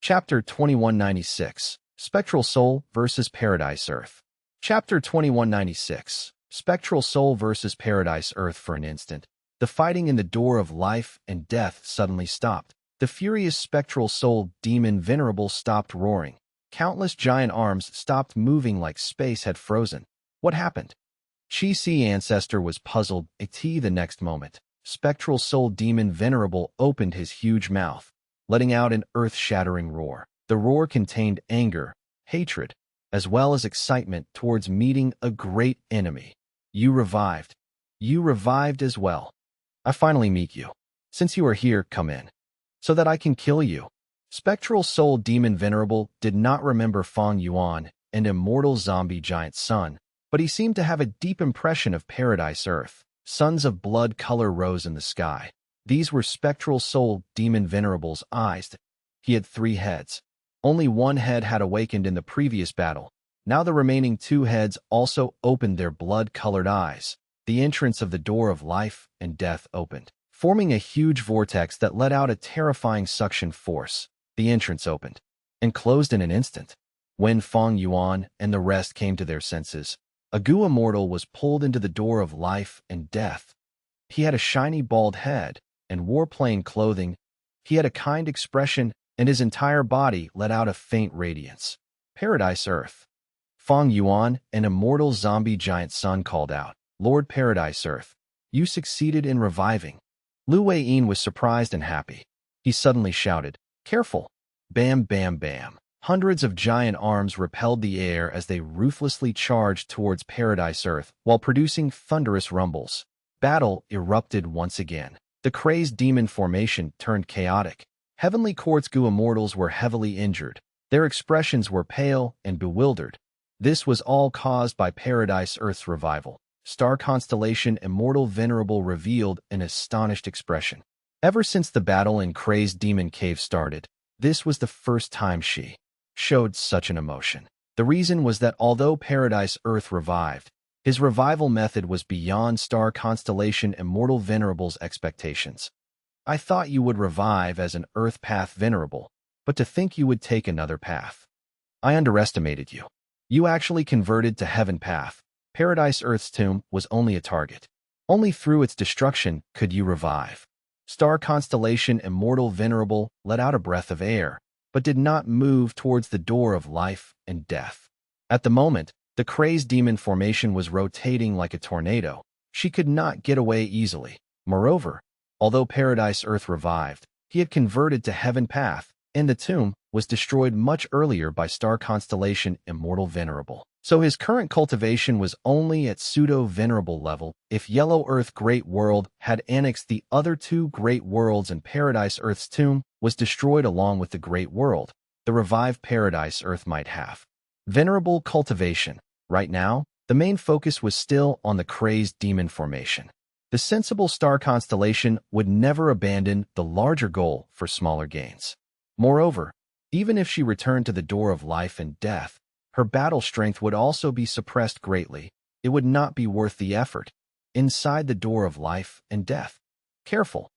Chapter 2196, Spectral Soul versus Paradise Earth. Chapter 2196, Spectral Soul versus Paradise Earth. For an instant, the fighting in the door of life and death suddenly stopped. The furious spectral soul demon Venerable stopped roaring. Countless giant arms stopped moving like space had frozen. What happened? Chi-Si Ancestor was puzzled. The next moment, spectral soul demon Venerable opened his huge mouth, letting out an earth-shattering roar. The roar contained anger, hatred, as well as excitement towards meeting a great enemy. You revived. You revived as well. I finally meet you. Since you are here, come in, so that I can kill you. Spectral soul demon Venerable did not remember Fang Yuan, an immortal zombie giant son, but he seemed to have a deep impression of Paradise Earth. Suns of blood color rose in the sky. These were spectral soul demon Venerable's eyes. He had 3 heads. Only one head had awakened in the previous battle. Now the remaining 2 heads also opened their blood-colored eyes. The entrance of the door of life and death opened, forming a huge vortex that let out a terrifying suction force. The entrance opened and closed in an instant. When Fang Yuan and the rest came to their senses, a Gu immortal was pulled into the door of life and death. He had a shiny bald head and wore plain clothing. He had a kind expression, and his entire body let out a faint radiance. Paradise Earth. Fang Yuan, an immortal zombie giant son, called out, "Lord Paradise Earth, you succeeded in reviving." Lu Weiyin was surprised and happy. He suddenly shouted, "Careful!" Bam, bam, bam. Hundreds of giant arms repelled the air as they ruthlessly charged towards Paradise Earth while producing thunderous rumbles. Battle erupted once again. The crazed demon formation turned chaotic. Heavenly Court's Gu immortals were heavily injured. Their expressions were pale and bewildered. This was all caused by Paradise Earth's revival. Star Constellation Immortal Venerable revealed an astonished expression. Ever since the battle in Crazed Demon Cave started, this was the first time she showed such an emotion. The reason was that although Paradise Earth revived, his revival method was beyond Star Constellation Immortal Venerable's expectations. "I thought you would revive as an Earth Path Venerable, but to think you would take another path. I underestimated you. You actually converted to Heaven Path. Paradise Earth's tomb was only a target. Only through its destruction could you revive." Star Constellation Immortal Venerable let out a breath of air, but did not move towards the door of life and death. At the moment, the crazed demon formation was rotating like a tornado. She could not get away easily. Moreover, although Paradise Earth revived, he had converted to Heaven Path, and the tomb was destroyed much earlier by Star Constellation Immortal Venerable. So his current cultivation was only at pseudo-venerable level. If Yellow Earth Great World had annexed the other 2 Great Worlds and Paradise Earth's tomb was destroyed along with the Great World, the revived Paradise Earth might have venerable cultivation. Right now, the main focus was still on the crazed demon formation. The sensible star constellation would never abandon the larger goal for smaller gains. Moreover, even if she returned to the door of life and death, her battle strength would also be suppressed greatly. It would not be worth the effort. Inside the door of life and death. Careful!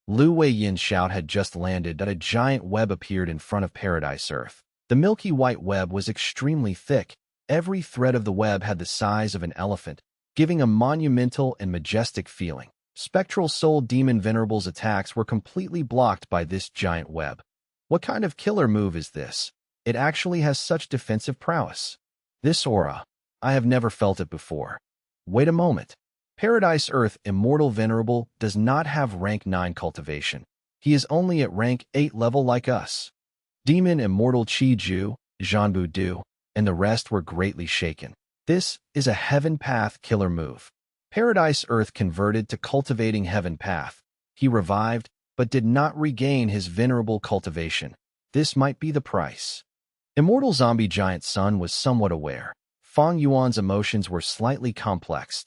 Lu Weiyin's shout had just landed that a giant web appeared in front of Paradise Earth. The milky white web was extremely thick. Every thread of the web had the size of an elephant, giving a monumental and majestic feeling. Spectral Soul Demon Venerable's attacks were completely blocked by this giant web. What kind of killer move is this? It actually has such defensive prowess. This aura, I have never felt it before. Wait a moment. Paradise Earth Immortal Venerable does not have rank 9 cultivation. He is only at rank 8 level like us. Demon Immortal Chi Ju, Zhanbu Du, and the rest were greatly shaken. This is a Heaven Path killer move. Paradise Earth converted to cultivating Heaven Path. He revived, but did not regain his venerable cultivation. This might be the price. Immortal Zombie Giant Son was somewhat aware. Fang Yuan's emotions were slightly complex.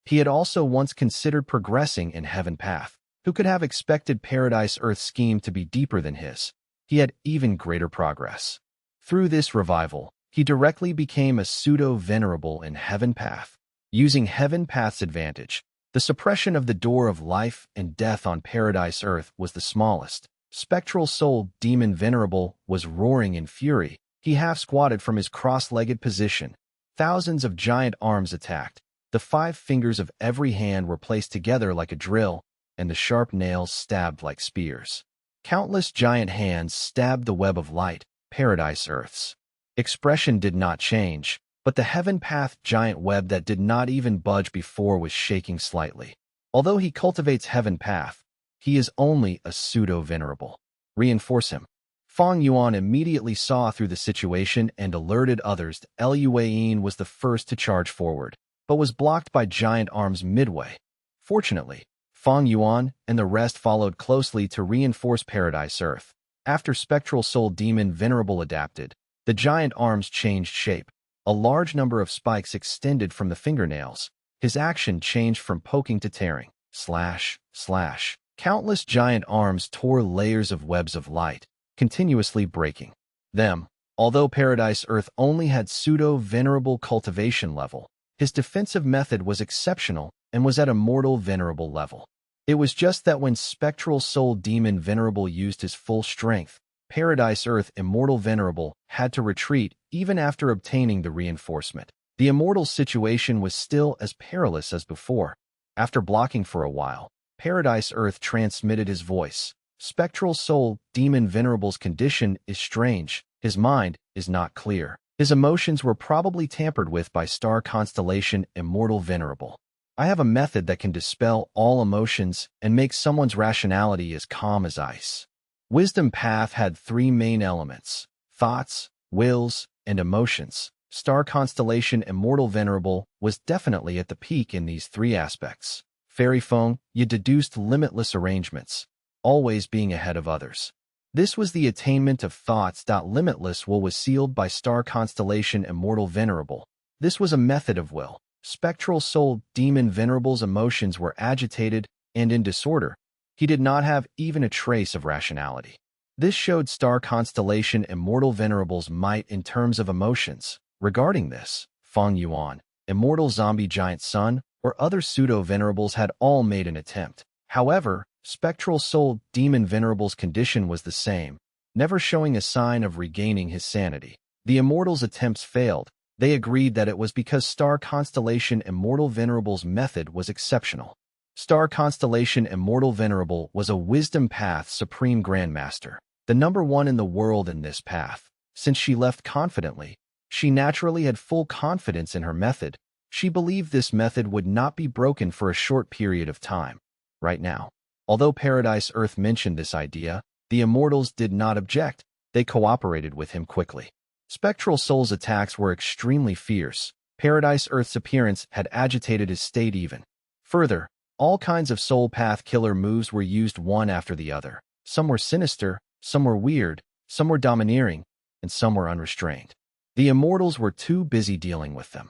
He had also once considered progressing in Heaven Path. Who could have expected Paradise Earth's scheme to be deeper than his? He had even greater progress. Through this revival, he directly became a pseudo-venerable in Heaven Path. Using Heaven Path's advantage, the suppression of the door of life and death on Paradise Earth was the smallest. Spectral soul demon venerable was roaring in fury. He half-squatted from his cross-legged position. Thousands of giant arms attacked. The 5 fingers of every hand were placed together like a drill, and the sharp nails stabbed like spears. Countless giant hands stabbed the web of light, paradise earths. Expression did not change, but the heaven path giant web that did not even budge before was shaking slightly. Although he cultivates heaven path, he is only a pseudo-venerable. Reinforce him. Fang Yuan immediately saw through the situation and alerted others. Luan was the first to charge forward, but was blocked by giant arms midway. Fortunately, Fang Yuan and the rest followed closely to reinforce Paradise Earth. After Spectral Soul Demon Venerable adapted, the giant arms changed shape. A large number of spikes extended from the fingernails. His action changed from poking to tearing. Slash, slash. Countless giant arms tore layers of webs of light, continuously breaking them. Although Paradise Earth only had pseudo-venerable cultivation level, his defensive method was exceptional and was at a mortal venerable level. It was just that when Spectral Soul Demon Venerable used his full strength, Paradise Earth Immortal Venerable had to retreat even after obtaining the reinforcement. The Immortal situation was still as perilous as before. After blocking for a while, Paradise Earth transmitted his voice. Spectral Soul Demon Venerable's condition is strange. His mind is not clear. His emotions were probably tampered with by star constellation Immortal Venerable. I have a method that can dispel all emotions and make someone's rationality as calm as ice. Wisdom Path had 3 main elements: thoughts, wills, and emotions. Star constellation Immortal Venerable was definitely at the peak in these 3 aspects. Fairy Feng, you deduced limitless arrangements, always being ahead of others. This was the attainment of thoughts. Limitless will was sealed by star constellation Immortal Venerable. This was a method of will. Spectral Soul Demon Venerable's emotions were agitated and in disorder. He did not have even a trace of rationality. This showed star constellation Immortal Venerable's might in terms of emotions. Regarding this, Fang Yuan, Immortal Zombie Giant Sun, or other pseudo-venerables had all made an attempt. However, Spectral Soul Demon Venerable's condition was the same, never showing a sign of regaining his sanity. The Immortals' attempts failed. They agreed that it was because Star Constellation Immortal Venerable's method was exceptional. Star Constellation Immortal Venerable was a Wisdom Path Supreme Grandmaster, the #1 in the world in this path. Since she left confidently, she naturally had full confidence in her method. She believed this method would not be broken for a short period of time. Right now, although Paradise Earth mentioned this idea, the Immortals did not object. They cooperated with him quickly. Spectral Soul's attacks were extremely fierce. Paradise Earth's appearance had agitated his state even further. All kinds of soul path killer moves were used one after the other. Some were sinister, some were weird, some were domineering, and some were unrestrained. The Immortals were too busy dealing with them.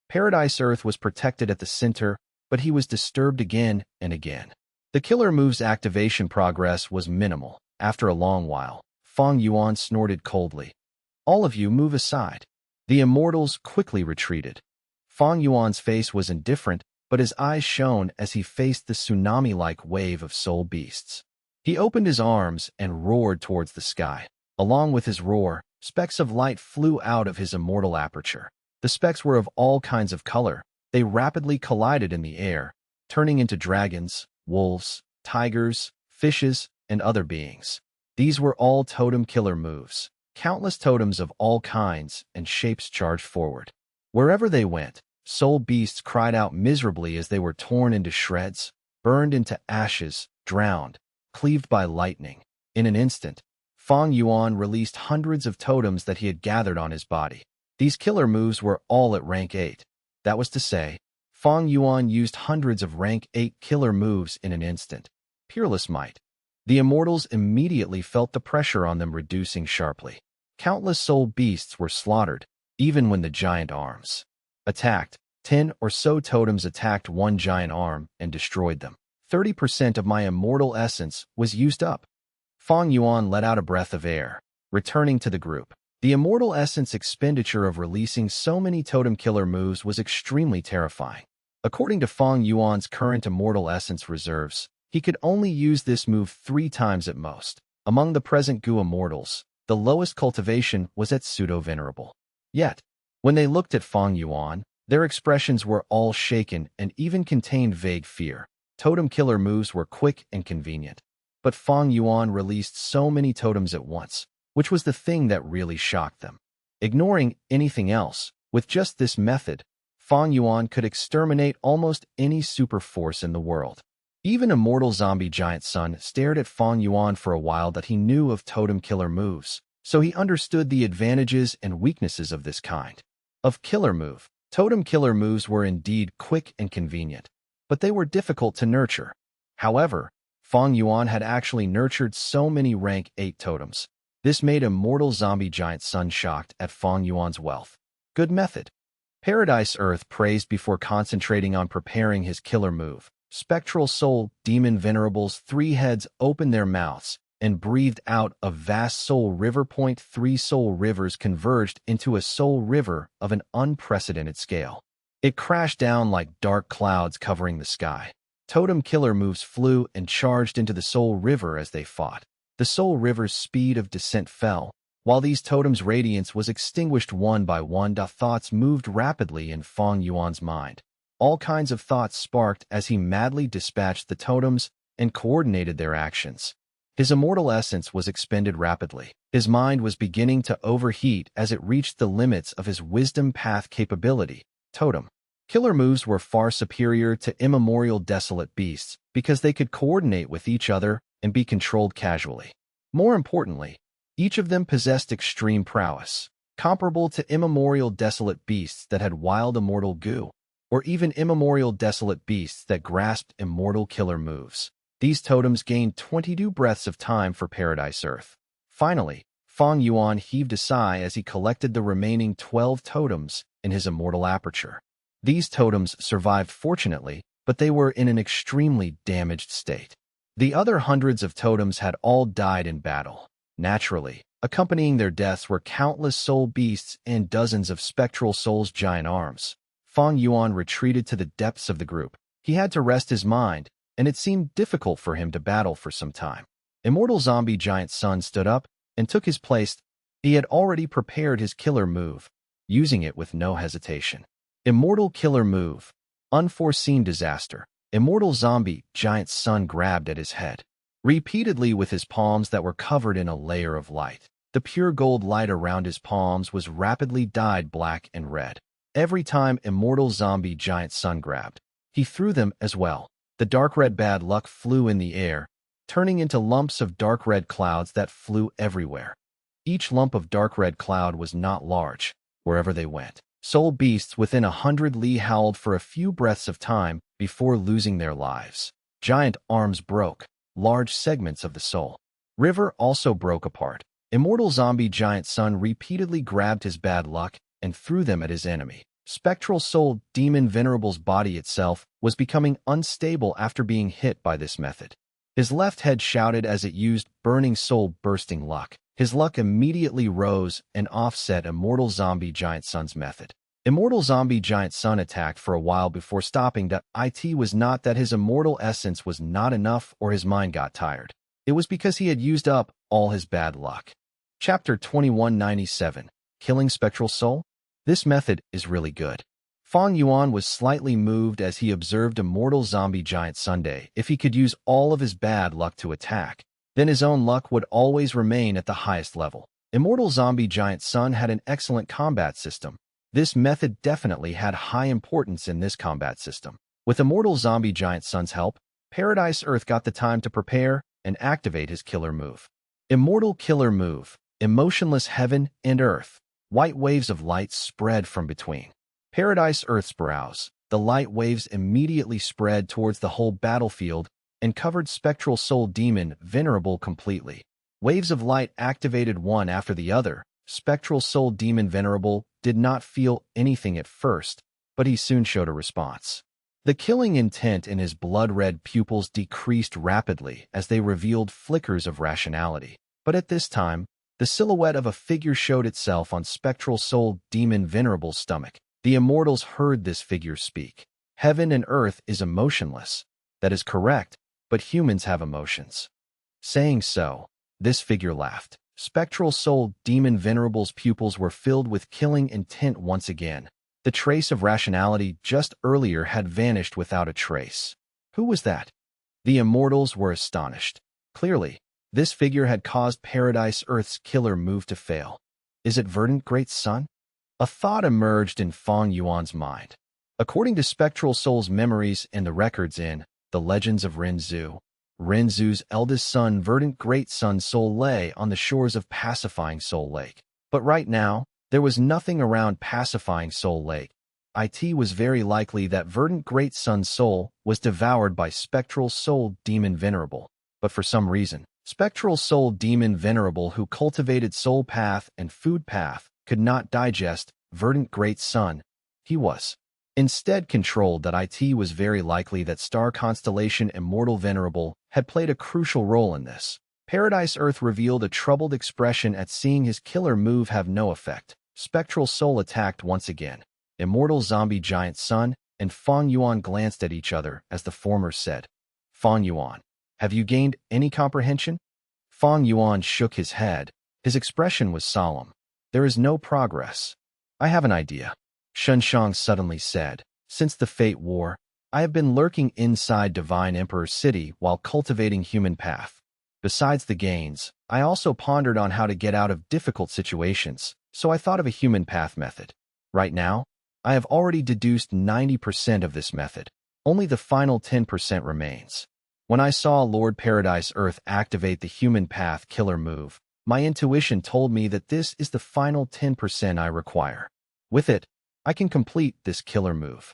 Paradise Earth was protected at the center, but he was disturbed again and again. The killer move's activation progress was minimal. After a long while, Fang Yuan snorted coldly. "All of you move aside." The Immortals quickly retreated. Fang Yuan's face was indifferent, but his eyes shone as he faced the tsunami-like wave of soul beasts. He opened his arms and roared towards the sky. Along with his roar, specks of light flew out of his immortal aperture. The specks were of all kinds of color. They rapidly collided in the air, turning into dragons, wolves, tigers, fishes, and other beings. These were all totem killer moves. Countless totems of all kinds and shapes charged forward. Wherever they went, soul beasts cried out miserably as they were torn into shreds, burned into ashes, drowned, cleaved by lightning. In an instant, Fang Yuan released hundreds of totems that he had gathered on his body. These killer moves were all at rank 8. That was to say, Fang Yuan used hundreds of rank 8 killer moves in an instant. Peerless might. The Immortals immediately felt the pressure on them reducing sharply. Countless soul beasts were slaughtered, even when the giant arms attacked. 10 or so totems attacked one giant arm and destroyed them. 30% of my immortal essence was used up. Fang Yuan let out a breath of air, returning to the group. The immortal essence expenditure of releasing so many totem killer moves was extremely terrifying. According to Fang Yuan's current immortal essence reserves, he could only use this move 3 times at most. Among the present Gu immortals, the lowest cultivation was at pseudo-venerable. Yet, when they looked at Fang Yuan, their expressions were all shaken and even contained vague fear. Totem killer moves were quick and convenient. But Fang Yuan released so many totems at once, which was the thing that really shocked them. Ignoring anything else, with just this method, Fang Yuan could exterminate almost any super force in the world. Even immortal zombie giant Sun stared at Fang Yuan for a while that he knew of totem killer moves, so he understood the advantages and weaknesses of this kind of killer move. Totem killer moves were indeed quick and convenient, but they were difficult to nurture. However, Fang Yuan had actually nurtured so many rank 8 totems. This made immortal zombie giant Sun shocked at Fang Yuan's wealth. Good method. Paradise Earth praised before concentrating on preparing his killer move. Spectral soul demon venerables 3 heads opened their mouths and breathed out a vast soul river. 3 soul rivers converged into a soul river of an unprecedented scale. It crashed down like dark clouds covering the sky. Totem killer moves flew and charged into the soul river as they fought. The soul river's speed of descent fell, while these totems' radiance was extinguished one by one. Thoughts moved rapidly in Fang Yuan's mind. All kinds of thoughts sparked as he madly dispatched the totems and coordinated their actions. His immortal essence was expended rapidly. His mind was beginning to overheat as it reached the limits of his wisdom path capability. Totem killer moves were far superior to immemorial desolate beasts because they could coordinate with each other and be controlled casually. More importantly, each of them possessed extreme prowess, comparable to immemorial desolate beasts that had wild immortal goo, or even immemorial desolate beasts that grasped immortal killer moves. These totems gained 22 breaths of time for Paradise Earth. Finally, Fang Yuan heaved a sigh as he collected the remaining 12 totems in his immortal aperture. These totems survived fortunately, but they were in an extremely damaged state. The other hundreds of totems had all died in battle. Naturally, accompanying their deaths were countless soul beasts and dozens of spectral souls' giant arms. Fang Yuan retreated to the depths of the group. He had to rest his mind, and it seemed difficult for him to battle for some time. Immortal zombie giant Sun stood up and took his place. He had already prepared his killer move, using it with no hesitation. Immortal killer move. Unforeseen disaster. Immortal zombie giant Sun grabbed at his head, repeatedly with his palms that were covered in a layer of light. The pure gold light around his palms was rapidly dyed black and red. Every time immortal zombie giant Sun grabbed, he threw them as well. The dark red bad luck flew in the air, turning into lumps of dark red clouds that flew everywhere. Each lump of dark red cloud was not large. Wherever they went, soul beasts within 100 li howled for a few breaths of time before losing their lives. Giant arms broke, large segments of the soul river also broke apart. Immortal zombie giant Sun repeatedly grabbed his bad luck and threw them at his enemy. Spectral soul demon venerable's body itself was becoming unstable after being hit by this method. His left head shouted as it used burning soul bursting luck. His luck immediately rose and offset immortal zombie giant Sun's method. Immortal zombie giant Sun attacked for a while before stopping. It was not that his immortal essence was not enough or his mind got tired. It was because he had used up all his bad luck. Chapter 2197. Killing Spectral Soul? This method is really good. Fang Yuan was slightly moved as he observed immortal zombie giant Sunday. If he could use all of his bad luck to attack, then his own luck would always remain at the highest level. Immortal zombie giant Sun had an excellent combat system. This method definitely had high importance in this combat system. With immortal zombie giant Sun's help, Paradise Earth got the time to prepare and activate his killer move. Immortal killer move. Emotionless heaven and earth. White waves of light spread from between Paradise Earth's brows. The light waves immediately spread towards the whole battlefield and covered Spectral Soul Demon Venerable completely. Waves of light activated one after the other. Spectral Soul Demon Venerable did not feel anything at first, but he soon showed a response. The killing intent in his blood-red pupils decreased rapidly as they revealed flickers of rationality. But at this time, the silhouette of a figure showed itself on Spectral Soul Demon Venerable's stomach. The immortals heard this figure speak. Heaven and earth is emotionless. That is correct, but humans have emotions. Saying so, This figure laughed. Spectral soul demon venerable's pupils were filled with killing intent once again. The trace of rationality just earlier had vanished without a trace. Who was that? The immortals were astonished. Clearly, this figure had caused Paradise Earth's killer move to fail. Is it Verdant Great Sun? A thought emerged in Fang Yuan's mind. According to Spectral Soul's memories and the records in The Legends of Renzu, Renzu's eldest son, Verdant Great Sun Soul, lay on the shores of Pacifying Soul Lake. But right now, there was nothing around Pacifying Soul Lake. It was very likely that Verdant Great Sun Soul was devoured by Spectral Soul Demon Venerable. But for some reason, Spectral Soul Demon Venerable, who cultivated Soul Path and Food Path, could not digest Verdant Great Sun. He was instead controlled. That it was very likely that Star Constellation Immortal Venerable had played a crucial role in this. Paradise Earth revealed a troubled expression at seeing his killer move have no effect. Spectral Soul attacked once again. Immortal Zombie Giant Sun and Fang Yuan glanced at each other as the former said, "Fang Yuan, have you gained any comprehension?" Fang Yuan shook his head. His expression was solemn. "There is no progress." "I have an idea," Shunshang suddenly said. "Since the Fate War, I have been lurking inside Divine Emperor's city while cultivating human path. Besides the gains, I also pondered on how to get out of difficult situations, so I thought of a human path method. Right now, I have already deduced 90% of this method. Only the final 10% remains. When I saw Lord Paradise Earth activate the human path killer move, my intuition told me that this is the final 10% I require. With it, I can complete this killer move."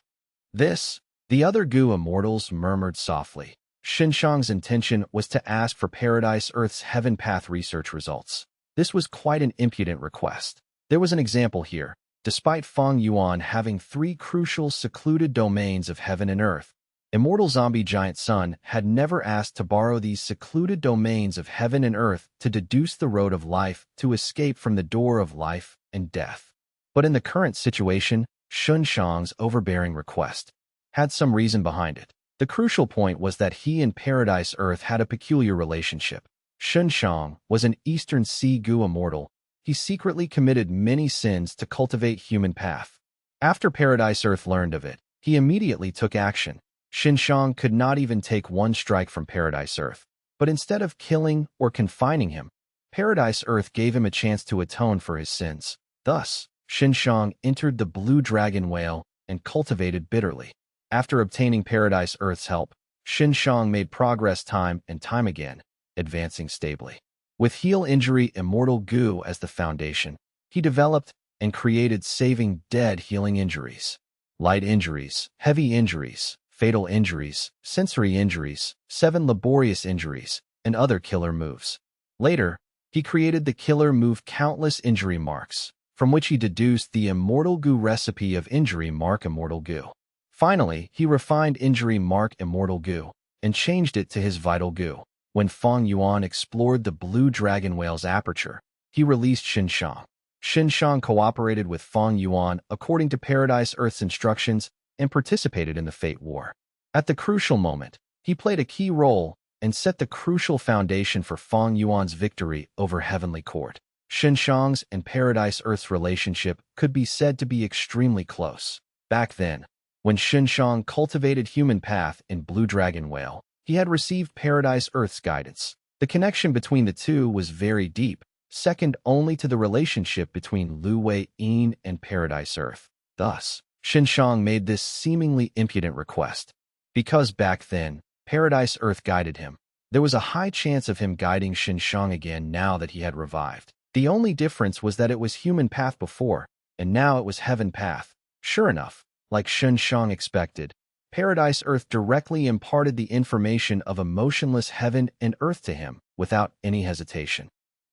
"This?" the other Gu immortals murmured softly. Shinshang's intention was to ask for Paradise Earth's Heaven Path research results. This was quite an impudent request. There was an example here. Despite Fang Yuan having 3 crucial secluded domains of heaven and earth, Immortal Zombie Giant Sun had never asked to borrow these secluded domains of heaven and earth to deduce the road of life to escape from the door of life and death. But in the current situation, Shunshang's overbearing request had some reason behind it. The crucial point was that he and Paradise Earth had a peculiar relationship. Shunshang was an Eastern Sea Gu immortal. He secretly committed many sins to cultivate human path. After Paradise Earth learned of it, he immediately took action. Shunshang could not even take one strike from Paradise Earth. But instead of killing or confining him, Paradise Earth gave him a chance to atone for his sins. Thus, Shunshang entered the Blue Dragon Whale and cultivated bitterly. After obtaining Paradise Earth's help, Shunshang made progress time and time again, advancing stably. With Heal Injury Immortal Gu as the foundation, he developed and created Saving Dead healing injuries, light injuries, heavy injuries, fatal injuries, sensory injuries, 7 laborious injuries, and other killer moves. Later, he created the killer move Countless Injury Marks, from which he deduced the Immortal Gu recipe of Injury Mark Immortal Gu. Finally, he refined Injury Mark Immortal Gu and changed it to his Vital Gu. When Fang Yuan explored the Blue Dragon Whale's aperture, he released Shunshang. Shunshang cooperated with Fang Yuan according to Paradise Earth's instructions and participated in the Fate War. At the crucial moment, he played a key role and set the crucial foundation for Fang Yuan's victory over Heavenly Court. Shunshang's and Paradise Earth's relationship could be said to be extremely close. Back then, when Shunshang cultivated human path in Blue Dragon Whale, he had received Paradise Earth's guidance. The connection between the two was very deep, second only to the relationship between Lu Wei-yin and Paradise Earth. Thus, Shunshang made this seemingly impudent request. Because back then, Paradise Earth guided him, there was a high chance of him guiding Shunshang again now that he had revived. The only difference was that it was human path before, and now it was heaven path. Sure enough, like Shunshang expected, Paradise Earth directly imparted the information of a motionless heaven and earth to him without any hesitation.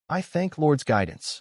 "I thank Lord's guidance."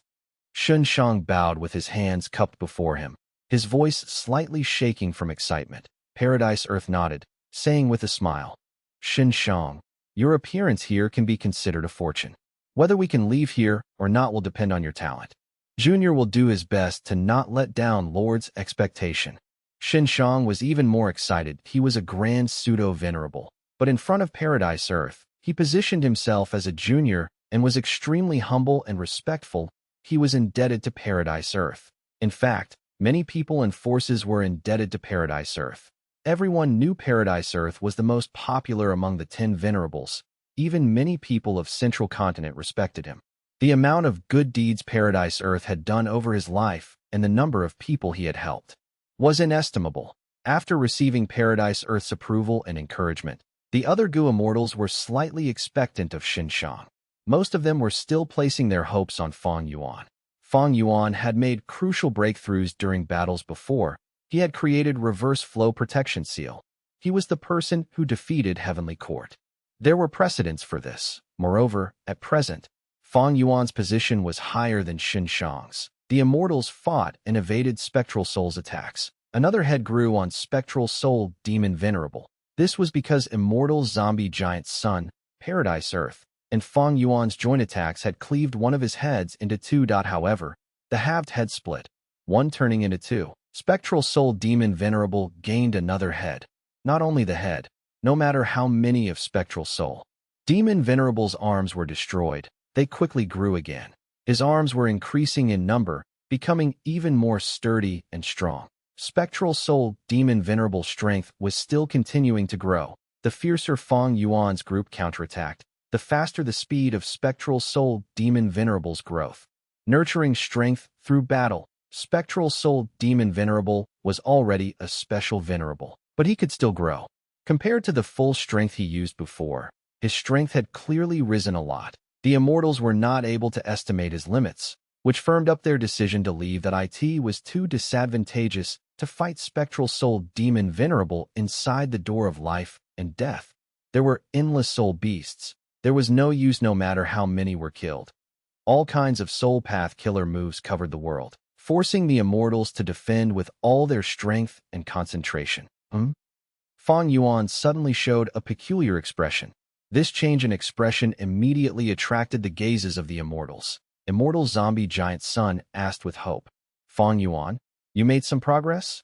Shunshang bowed with his hands cupped before him, his voice slightly shaking from excitement. Paradise Earth nodded, saying with a smile, "Shunshang, your appearance here can be considered a fortune. Whether we can leave here or not will depend on your talent. Junior will do his best to not let down Lord's expectation." Shunshang was even more excited. He was a grand pseudo-venerable, but in front of Paradise Earth, he positioned himself as a junior and was extremely humble and respectful. He was indebted to Paradise Earth. In fact, many people and forces were indebted to Paradise Earth. Everyone knew Paradise Earth was the most popular among the 10 venerables. Even many people of Central Continent respected him. The amount of good deeds Paradise Earth had done over his life and the number of people he had helped was inestimable. After receiving Paradise Earth's approval and encouragement, the other Gu immortals were slightly expectant of Xinshang. Most of them were still placing their hopes on Fang Yuan. Fang Yuan had made crucial breakthroughs during battles before. He had created reverse flow protection seal. He was the person who defeated Heavenly Court. There were precedents for this. Moreover, at present, Fang Yuan's position was higher than Xinshang's. The immortals fought and evaded Spectral Soul's attacks. Another head grew on Spectral Soul Demon Venerable. This was because immortal zombie giant Sun, Paradise Earth, and Fang Yuan's joint attacks had cleaved one of his heads into two. However, the halved head split, one turning into two. Spectral Soul Demon Venerable gained another head. Not only the head, no matter how many of Spectral Soul Demon Venerable's arms were destroyed, they quickly grew again. His arms were increasing in number, becoming even more sturdy and strong. Spectral Soul Demon Venerable's strength was still continuing to grow. The fiercer Fang Yuan's group counterattacked, the faster the speed of Spectral Soul Demon Venerable's growth. Nurturing strength through battle, Spectral Soul Demon Venerable was already a special venerable, but he could still grow. Compared to the full strength he used before, his strength had clearly risen a lot. The immortals were not able to estimate his limits, which firmed up their decision to leave. That it was too disadvantageous to fight Spectral Soul Demon Venerable inside the door of life and death. There were endless soul beasts. There was no use no matter how many were killed. All kinds of soul path killer moves covered the world, forcing the immortals to defend with all their strength and concentration. Fang Yuan suddenly showed a peculiar expression. This change in expression immediately attracted the gazes of the immortals. Immortal zombie giant Sun asked with hope, "Fang Yuan, you made some progress?"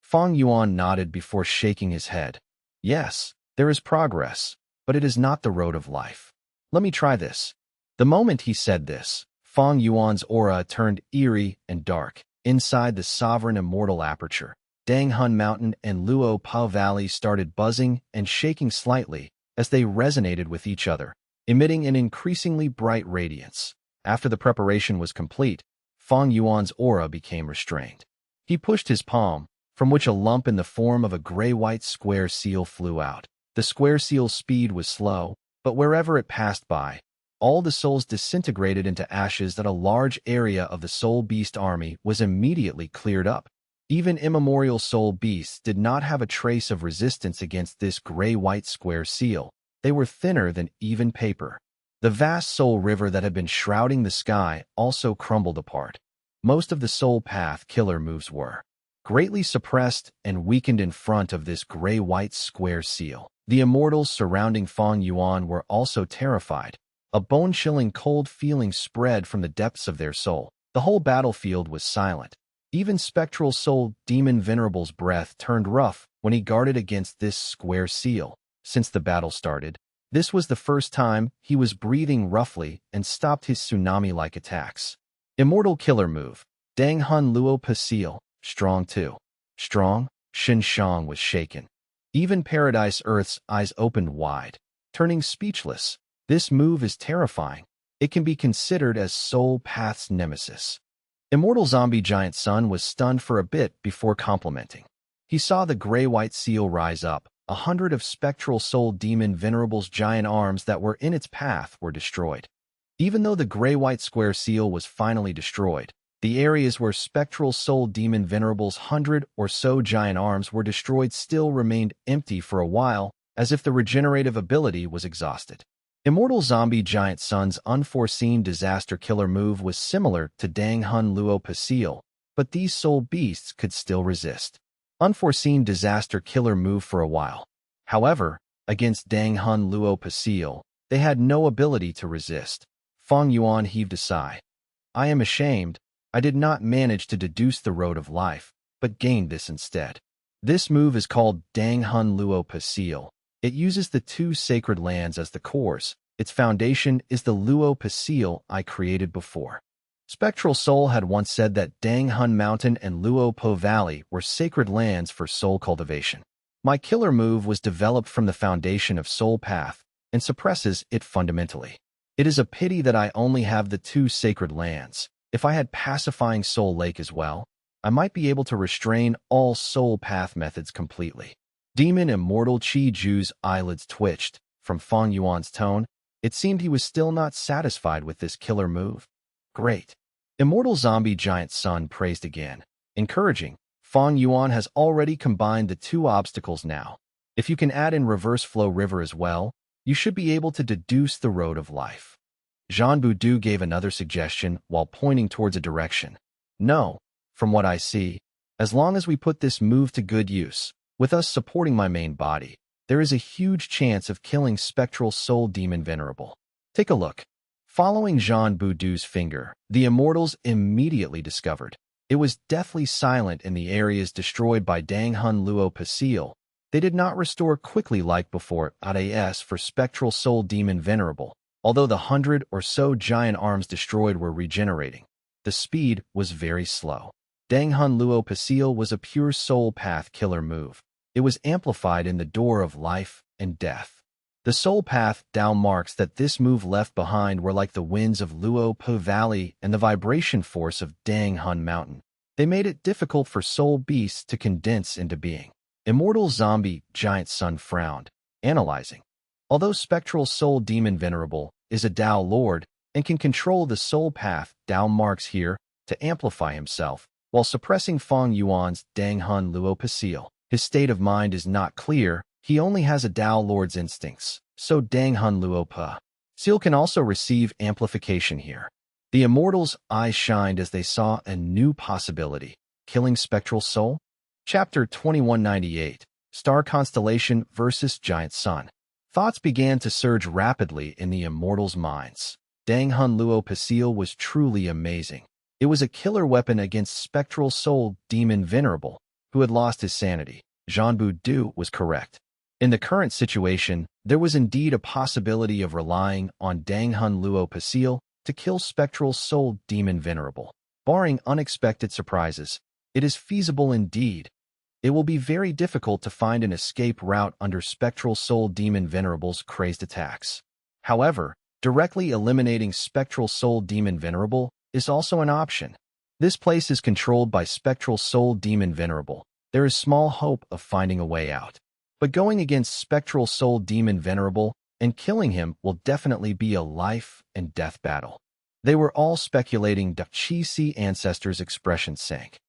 Fang Yuan nodded before shaking his head. "Yes, there is progress, but it is not the road of life. Let me try this." The moment he said this, Fang Yuan's aura turned eerie and dark. Inside the sovereign immortal aperture, Danghun Mountain and Luo Pao Valley started buzzing and shaking slightly as they resonated with each other, emitting an increasingly bright radiance. After the preparation was complete, Fang Yuan's aura became restrained. He pushed his palm, from which a lump in the form of a gray-white square seal flew out. The square seal's speed was slow, but wherever it passed by, all the souls disintegrated into ashes. That a large area of the soul beast army was immediately cleared up. Even immemorial soul beasts did not have a trace of resistance against this gray-white square seal. They were thinner than even paper. The vast soul river that had been shrouding the sky also crumbled apart. Most of the soul path killer moves were greatly suppressed and weakened in front of this gray-white square seal. The immortals surrounding Fang Yuan were also terrified. A bone-chilling cold feeling spread from the depths of their soul. The whole battlefield was silent. Even Spectral Soul Demon Venerable's breath turned rough when he guarded against this square seal. Since the battle started, this was the first time he was breathing roughly and stopped his tsunami-like attacks. Immortal killer move. Danghun Luo Pa Seal. Strong too. Strong? Xinshang was shaken. Even Paradise Earth's eyes opened wide, turning speechless. This move is terrifying. It can be considered as Soul Path's nemesis. Immortal zombie giant Sun was stunned for a bit before complimenting. He saw the gray-white seal rise up. 100 of Spectral Soul Demon Venerable's giant arms that were in its path were destroyed. Even though the gray-white square seal was finally destroyed, the areas where Spectral Soul Demon Venerable's 100 or so giant arms were destroyed still remained empty for a while, as if the regenerative ability was exhausted. Immortal zombie giant Sun's unforeseen disaster killer move was similar to Danghun Luo Pa Seal, but these soul beasts could still resist. Unforeseen disaster killer move for a while. However, against Danghun Luo Pa Seal, they had no ability to resist. Fang Yuan heaved a sigh. "I am ashamed. I did not manage to deduce the road of life, but gained this instead." This move is called Danghun Luo Pa Seal. It uses the two sacred lands as the cores. Its foundation is the Luo Pasil I created before. Spectral Soul had once said that Dang Hun Mountain and Luo Po Valley were sacred lands for soul cultivation. My killer move was developed from the foundation of Soul Path and suppresses it fundamentally. It is a pity that I only have the two sacred lands. If I had Pacifying Soul Lake as well, I might be able to restrain all Soul Path methods completely. Demon Immortal Chi Ju's eyelids twitched. From Fang Yuan's tone, it seemed he was still not satisfied with this killer move. Great. Immortal Zombie Giant Sun praised again. Encouraging. Fang Yuan has already combined the two obstacles now. If you can add in Reverse Flow River as well, you should be able to deduce the road of life. Jean Boudu gave another suggestion while pointing towards a direction. No, from what I see, as long as we put this move to good use, with us supporting my main body, there is a huge chance of killing Spectral Soul Demon Venerable. Take a look. Following Jean Boudu's finger, the Immortals immediately discovered. It was deathly silent in the areas destroyed by Dang Hun Luo Pasil. They did not restore quickly like before ADS for Spectral Soul Demon Venerable, although the 100 or so giant arms destroyed were regenerating. The speed was very slow. Dang Hun Luo Pasil was a pure Soul Path killer move. It was amplified in the door of life and death. The Soul Path Tao marks that this move left behind were like the winds of Luo Po Valley and the vibration force of Dang Hun Mountain. They made it difficult for soul beasts to condense into being. Immortal Zombie Giant Sun frowned, analyzing. Although Spectral Soul Demon Venerable is a Tao Lord and can control the Soul Path Tao marks here to amplify himself, while suppressing Fang Yuan's Dang Hun Luo Pasil. His state of mind is not clear. He only has a Tao Lord's instincts, so Dang Hun Luo Pa Seal can also receive amplification here. The Immortals' eyes shined as they saw a new possibility. Killing Spectral Soul? Chapter 2198, Star Constellation versus Giant Sun. Thoughts began to surge rapidly in the Immortals' minds. Dang Hun Luo Pasil was truly amazing. It was a killer weapon against Spectral Soul Demon Venerable, who had lost his sanity. Jean Boudu was correct. In the current situation, there was indeed a possibility of relying on Dang Hun Luo Pasil to kill Spectral Soul Demon Venerable. Barring unexpected surprises, it is feasible indeed. It will be very difficult to find an escape route under Spectral Soul Demon Venerable's crazed attacks. However, directly eliminating Spectral Soul Demon Venerable is also an option. This place is controlled by Spectral Soul Demon Venerable. There is small hope of finding a way out. But going against Spectral Soul Demon Venerable and killing him will definitely be a life and death battle. They were all speculating. Chi Si Ancestor's expression sank.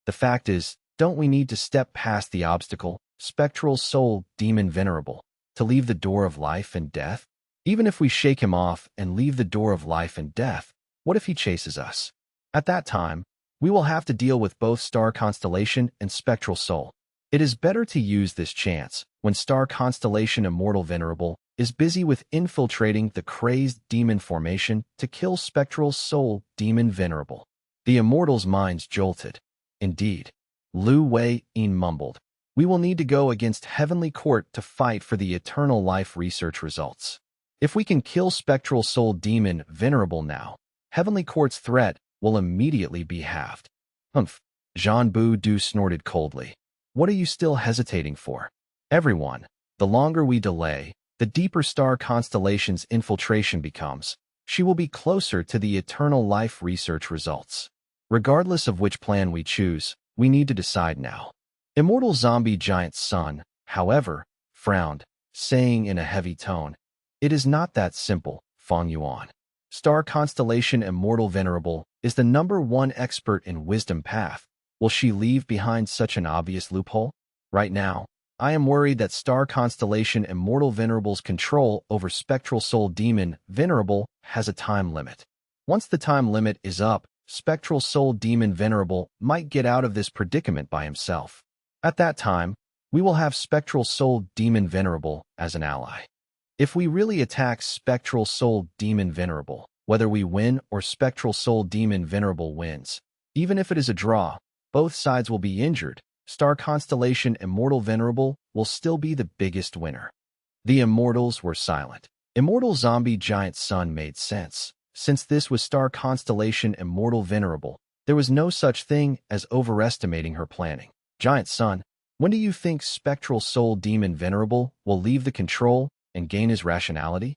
The fact is, don't we need to step past the obstacle, Spectral Soul Demon Venerable, to leave the door of life and death? Even if we shake him off and leave the door of life and death, what if he chases us? At that time, we will have to deal with both Star Constellation and Spectral Soul. It is better to use this chance when Star Constellation Immortal Venerable is busy with infiltrating the crazed demon formation to kill Spectral Soul Demon Venerable. The Immortals' minds jolted. Indeed. Lu Wei-in mumbled. We will need to go against Heavenly Court to fight for the eternal life research results. If we can kill Spectral Soul Demon Venerable now, Heavenly Court's threat will immediately be halved. Humph. Jean Boudu snorted coldly. What are you still hesitating for? Everyone, the longer we delay, the deeper Star Constellation's infiltration becomes. She will be closer to the eternal life research results. Regardless of which plan we choose, we need to decide now. Immortal Zombie Giant Sun, however, frowned, saying in a heavy tone, It is not that simple, Fang Yuan. Star Constellation Immortal Venerable is the #1 expert in Wisdom Path. Will she leave behind such an obvious loophole? Right now, I am worried that Star Constellation Immortal Venerable's control over Spectral Soul Demon Venerable has a time limit. Once the time limit is up, Spectral Soul Demon Venerable might get out of this predicament by himself. At that time, we will have Spectral Soul Demon Venerable as an ally. If we really attack Spectral Soul Demon Venerable, whether we win or Spectral Soul Demon Venerable wins, even if it is a draw, both sides will be injured. Star Constellation Immortal Venerable will still be the biggest winner. The Immortals were silent. Immortal zombie giant sun made sense. Since this was star constellation Immortal Venerable, there was no such thing as overestimating her planning. Giant sun, when do you think spectral soul demon Venerable will leave the control and gain his rationality?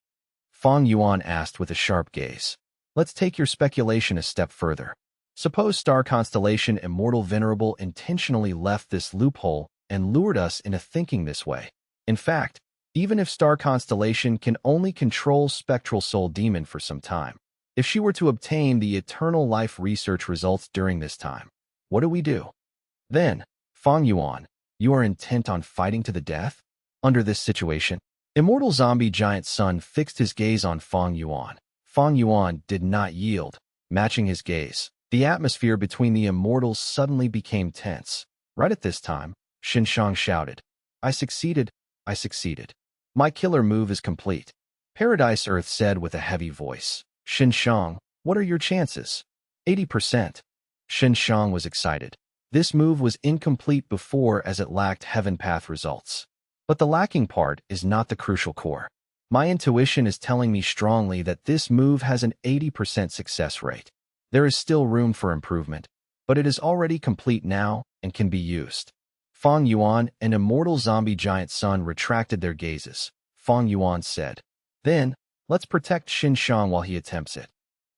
Fang Yuan asked with a sharp gaze. Let's take your speculation a step further. Suppose star constellation Immortal Venerable intentionally left this loophole and lured us into thinking this way. In fact, even if star constellation can only control spectral soul demon for some time, if she were to obtain the eternal life research results during this time, what do we do? Then, Fang Yuan, you are intent on fighting to the death? Under this situation, Immortal Zombie Giant Sun fixed his gaze on Fang Yuan. Fang Yuan did not yield. Matching his gaze, the atmosphere between the immortals suddenly became tense. Right at this time, Xinshang shouted, I succeeded, I succeeded. My killer move is complete. Paradise Earth said with a heavy voice. Xinshang, what are your chances? 80%. Xinshang was excited. This move was incomplete before as it lacked heaven path results. But the lacking part is not the crucial core. My intuition is telling me strongly that this move has an 80% success rate. There is still room for improvement, but it is already complete now and can be used. Fang Yuan and Immortal Zombie Giant Sun retracted their gazes. Fang Yuan said, Then, let's protect Xinshang while he attempts it.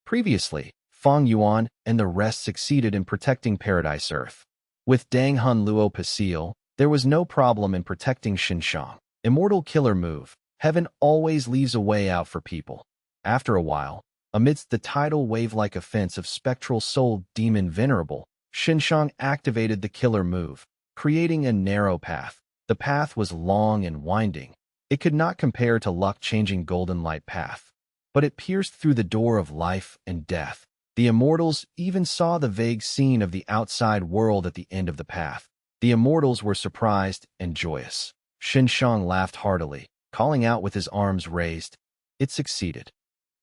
Previously, Fang Yuan and the rest succeeded in protecting Paradise Earth. With Dang Hun Luo Pasil, there was no problem in protecting Xinshang. Immortal killer move. Heaven always leaves a way out for people. After a while, amidst the tidal wave-like offense of spectral soul demon Venerable, Xinshang activated the killer move, creating a narrow path. The path was long and winding. It could not compare to luck-changing golden light path, but it pierced through the door of life and death. The immortals even saw the vague scene of the outside world at the end of the path. The immortals were surprised and joyous. Xinshang laughed heartily, calling out with his arms raised, It succeeded.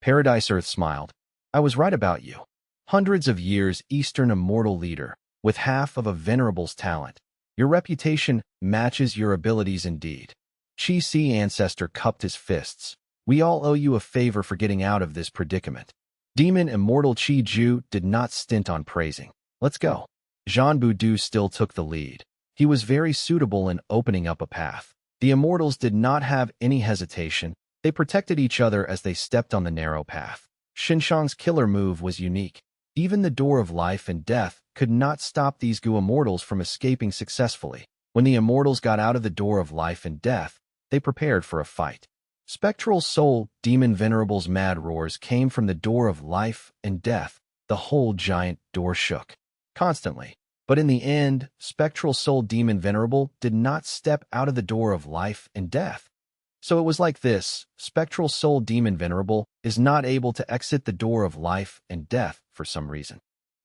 Paradise Earth smiled. I was right about you. Hundreds of years Eastern immortal leader, with half of a venerable's talent. Your reputation matches your abilities indeed. Qi Si ancestor cupped his fists. We all owe you a favor for getting out of this predicament. Demon Immortal Qi Ju did not stint on praising. Let's go. Zhan Budu still took the lead. He was very suitable in opening up a path. The immortals did not have any hesitation. They protected each other as they stepped on the narrow path. Xinshang's killer move was unique. Even the door of life and death could not stop these Gu immortals from escaping successfully. When the immortals got out of the door of life and death, they prepared for a fight. Spectral soul demon Venerable's mad roars came from the door of life and death. The whole giant door shook constantly. But in the end, spectral soul demon Venerable did not step out of the door of life and death. So it was like this. Spectral soul demon Venerable is not able to exit the door of life and death for some reason.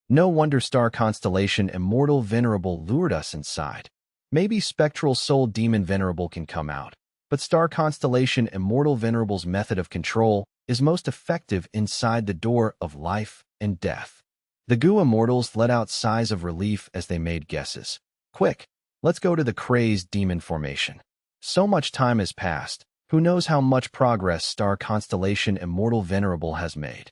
No wonder star constellation Immortal Venerable lured us inside. Maybe spectral soul demon Venerable can come out. But star constellation Immortal Venerable's method of control is most effective inside the door of life and death. The Gu immortals let out sighs of relief as they made guesses. Quick, let's go to the crazed demon formation. So much time has passed. Who knows how much progress star constellation Immortal Venerable has made?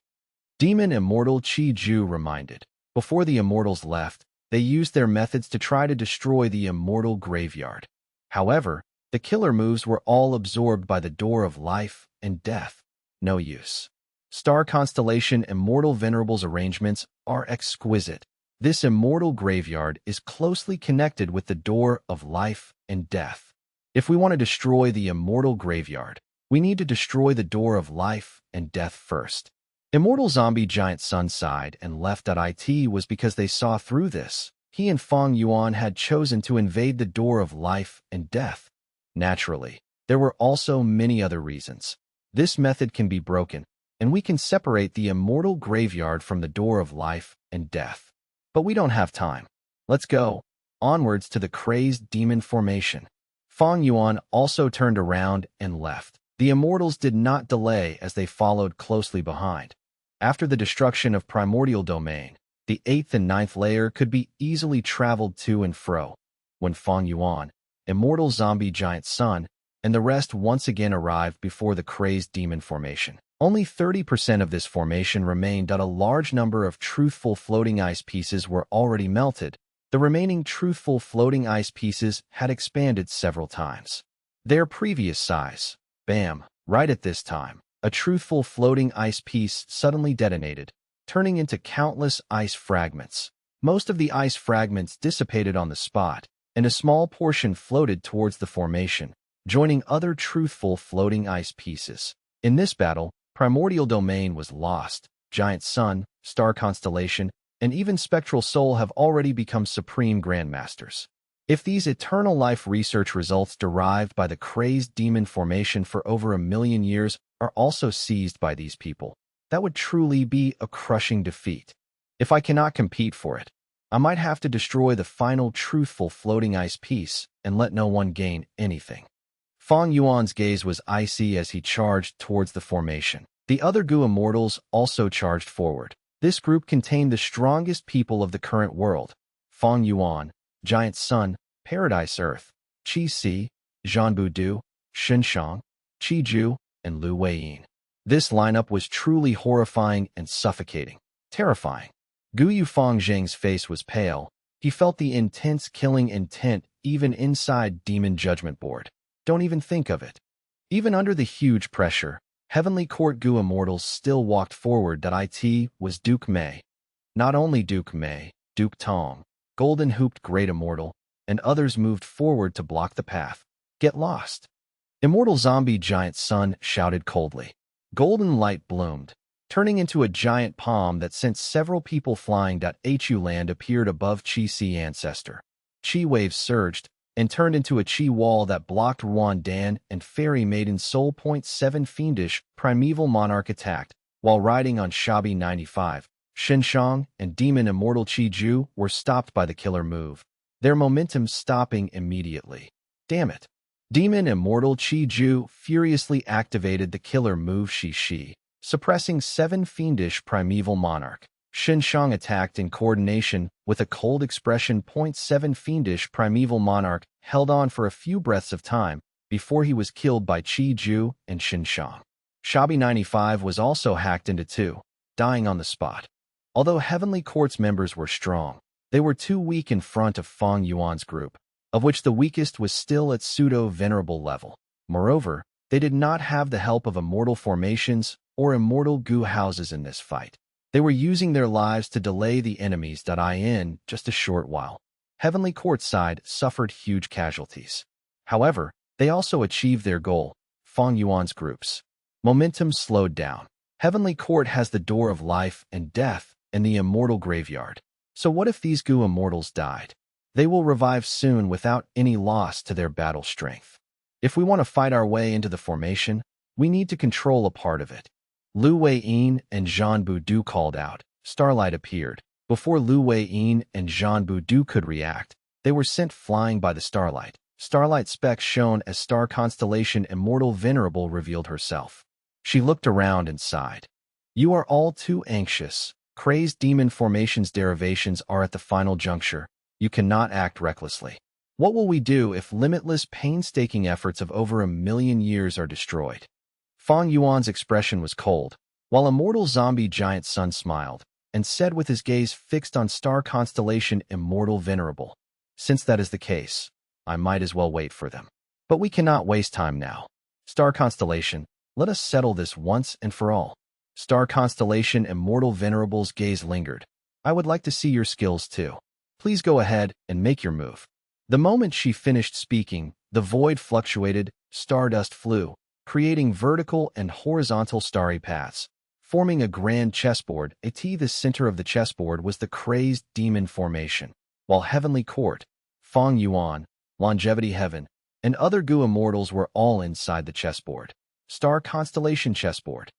Demon Immortal Qi Ju reminded. Before the immortals left, they used their methods to try to destroy the immortal graveyard. However, the killer moves were all absorbed by the door of life and death. No use. Star constellation Immortal Venerable's arrangements are exquisite. This immortal graveyard is closely connected with the door of life and death. If we want to destroy the immortal graveyard, we need to destroy the door of life and death first. Immortal Zombie Giant Sun sighed and left. It was because they saw through this. He and Fang Yuan had chosen to invade the door of life and death. Naturally, there were also many other reasons. This method can be broken, and we can separate the immortal graveyard from the door of life and death. But we don't have time. Let's go. Onwards to the crazed demon formation. Fang Yuan also turned around and left. The immortals did not delay as they followed closely behind. After the destruction of primordial domain, the 8th and 9th layer could be easily traveled to and fro. When Fang Yuan, Immortal Zombie Giant Sun, and the rest once again arrived before the crazed demon formation. Only 30% of this formation remained, a large number of truthful floating ice pieces were already melted. The remaining truthful floating ice pieces had expanded several times their previous size. Bam! Right at this time, a truthful floating ice piece suddenly detonated, turning into countless ice fragments. Most of the ice fragments dissipated on the spot, and a small portion floated towards the formation, joining other truthful floating ice pieces. In this battle, primordial domain was lost. Giant Sun, star constellation, and even spectral soul have already become supreme grandmasters. If these eternal life research results derived by the crazed demon formation for over 1,000,000 years are also seized by these people, that would truly be a crushing defeat. If I cannot compete for it, I might have to destroy the final truthful floating ice piece and let no one gain anything. Fang Yuan's gaze was icy as he charged towards the formation. The other Gu immortals also charged forward. This group contained the strongest people of the current world: Fang Yuan, Giant Sun, Paradise Earth, Qi Si, Zhanbu Du, Xinshang, Qi Ju, and Lu Weiyin. This lineup was truly horrifying and suffocating. Terrifying. Gu Yufang Zheng's face was pale. He felt the intense killing intent even inside Demon Judgment Board. Don't even think of it. Even under the huge pressure, Heavenly Court Gu immortals still walked forward. It was Duke Mei. Not only Duke Mei, Duke Tong, Golden Hooped Great Immortal, and others moved forward to block the path. Get lost. Immortal Zombie Giant Sun shouted coldly. Golden light bloomed, turning into a giant palm that sent several people flying. Hu land appeared above Qi Si ancestor. Qi waves surged and turned into a Qi wall that blocked Ruan Dan and Fairy Maiden Soul. 7 Fiendish Primeval Monarch attacked while riding on Shabi 95. Xinshang and Demon Immortal Qi Ju were stopped by the killer move, their momentum stopping immediately. Damn it. Demon Immortal Qi Ju furiously activated the killer move Shi, suppressing 7 Fiendish Primeval Monarch. Xinshang attacked in coordination with a cold expression. 7 Fiendish Primeval Monarch held on for a few breaths of time before he was killed by Qi Ju and Xinshang. Shabi 95 was also hacked into two, dying on the spot. Although Heavenly Court's members were strong, they were too weak in front of Fang Yuan's group, of which the weakest was still at pseudo-venerable level. Moreover, they did not have the help of immortal formations or immortal Gu houses in this fight. They were using their lives to delay the enemies. In just a short while, Heavenly Court's side suffered huge casualties. However, they also achieved their goal. Fang Yuan's groups momentum slowed down. Heavenly Court has the door of life and death and the immortal graveyard. So what if these Gu immortals died? They will revive soon without any loss to their battle strength. If we want to fight our way into the formation, we need to control a part of it. Lu Weiyin and Zhanbu Du called out. Starlight appeared. Before Lu Weiyin and Zhanbu Du could react, they were sent flying by the starlight. Starlight specks shown as star constellation Immortal Venerable revealed herself. She looked around and sighed. You are all too anxious. Crazed demon formations derivations are at the final juncture. You cannot act recklessly. What will we do if limitless painstaking efforts of over 1,000,000 years are destroyed? Fang Yuan's expression was cold, while Immortal Zombie Giant Sun smiled and said with his gaze fixed on star constellation Immortal Venerable. Since that is the case, I might as well wait for them. But we cannot waste time now. Star constellation, let us settle this once and for all. Star constellation Immortal Venerable's gaze lingered. I would like to see your skills too. Please go ahead and make your move. The moment she finished speaking, the void fluctuated, stardust flew, creating vertical and horizontal starry paths, forming a grand chessboard. The center of the chessboard was the crazed demon formation, while Heavenly Court, Fang Yuan, Longevity Heaven, and other Gu immortals were all inside the chessboard. Star constellation chessboard.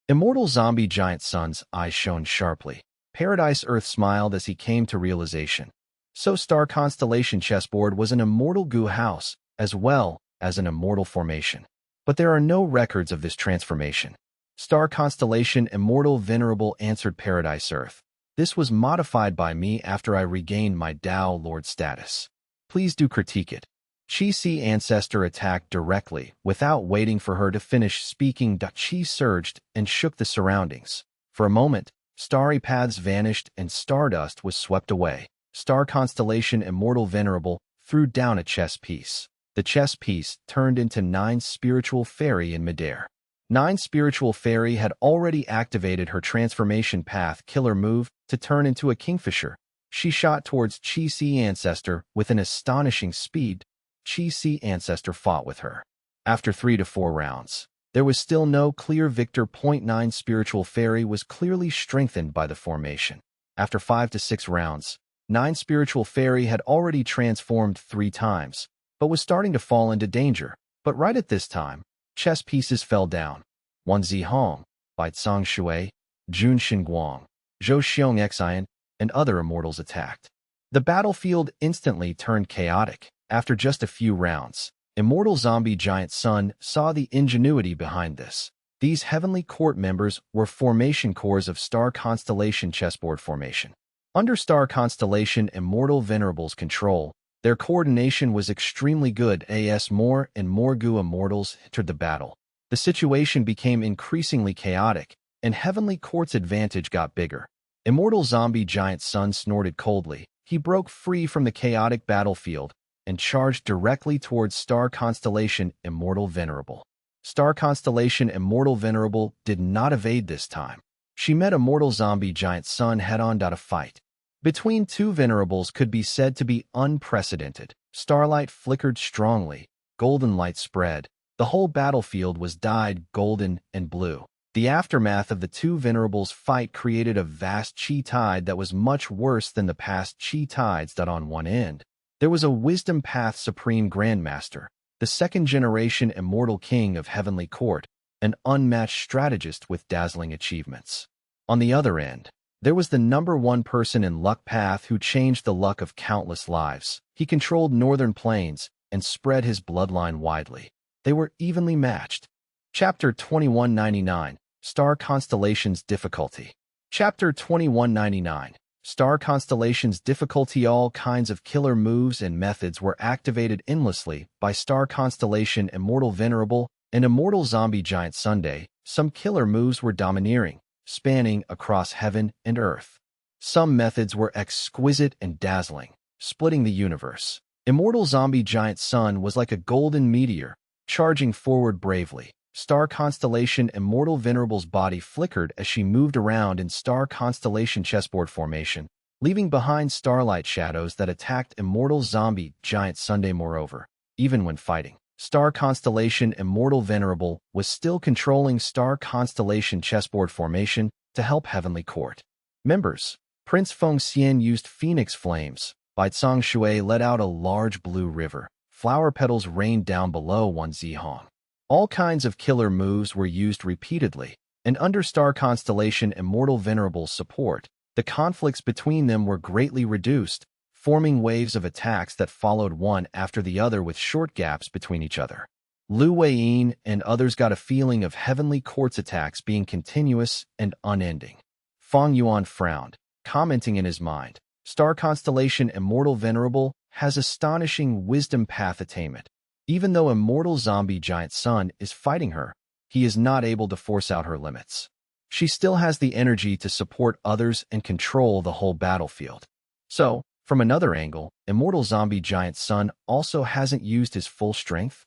Immortal Zombie Giant Sun's eyes shone sharply. Paradise Earth smiled as he came to realization. So Star Constellation Chessboard was an immortal Gu house, as well as an immortal formation. But there are no records of this transformation. Star Constellation Immortal Venerable answered Paradise Earth. This was modified by me after I regained my Tao Lord status. Please do critique it. Chi ancestor attacked directly, without waiting for her to finish speaking. Chi surged and shook the surroundings. For a moment, starry paths vanished and stardust was swept away. Star constellation Immortal Venerable threw down a chess piece. The chess piece turned into 9 spiritual fairy in midair. 9 spiritual fairy had already activated her transformation path killer move to turn into a kingfisher. She shot towards Chi ancestor with an astonishing speed. Chi ancestor fought with her. After 3 to 4 rounds, there was still no clear victor. 9 spiritual fairy was clearly strengthened by the formation. After 5 to 6 rounds, 9 spiritual fairy had already transformed 3 times, but was starting to fall into danger. But right at this time, chess pieces fell down. Wan Zihong, Bai Tsang Shui, Jun Xinguang, Zhou Xiong Xian, and other immortals attacked. The battlefield instantly turned chaotic. After just a few rounds, Immortal Zombie Giant Sun saw the ingenuity behind this. These heavenly court members were formation cores of star constellation chessboard formation. Under star constellation Immortal Venerable's control, their coordination was extremely good as more and more Gu immortals entered the battle. The situation became increasingly chaotic, and Heavenly Court's advantage got bigger. Immortal Zombie Giant Sun snorted coldly. He broke free from the chaotic battlefield and charged directly towards star constellation Immortal Venerable. Star constellation Immortal Venerable did not evade this time. She met Immortal Zombie Giant Sun head-on. A fight between 2 venerables could be said to be unprecedented. Starlight flickered strongly, golden light spread. The whole battlefield was dyed golden and blue. The aftermath of the 2 venerables' fight created a vast chi tide that was much worse than the past chi tides. On one end, there was a Wisdom Path Supreme Grandmaster, the 2nd generation Immortal King of Heavenly Court, an unmatched strategist with dazzling achievements. On the other end, there was the #1 person in Luck Path who changed the luck of countless lives. He controlled Northern Plains and spread his bloodline widely. They were evenly matched. Chapter 2199, Star Constellations Difficulty. Chapter 2199, Star Constellations Difficulty. All kinds of killer moves and methods were activated endlessly by Star Constellation Immortal Venerable and Immortal Zombie Giant Sunday. Some killer moves were domineering, spanning across heaven and earth. Some methods were exquisite and dazzling, splitting the universe. Immortal Zombie Giant Sun was like a golden meteor, charging forward bravely. Star Constellation Immortal Venerable's body flickered as she moved around in Star Constellation chessboard formation, leaving behind starlight shadows that attacked Immortal Zombie Giant Sunday. Moreover, even when fighting, Star Constellation Immortal Venerable was still controlling Star Constellation chessboard formation to help Heavenly Court members. Prince Feng Xian used Phoenix Flames. Bai Tsang Shui let out a large blue river. Flower petals rained down below Wan Zihong. All kinds of killer moves were used repeatedly, and under Star Constellation Immortal Venerable's support, the conflicts between them were greatly reduced, forming waves of attacks that followed one after the other with short gaps between each other. Lu Weiyin and others got a feeling of Heavenly Court's attacks being continuous and unending. Fang Yuan frowned, commenting in his mind, Star Constellation Immortal Venerable has astonishing wisdom path attainment. Even though Immortal Zombie Giant Sun is fighting her, he is not able to force out her limits. She still has the energy to support others and control the whole battlefield. So, from another angle, Immortal Zombie Giant Sun also hasn't used his full strength.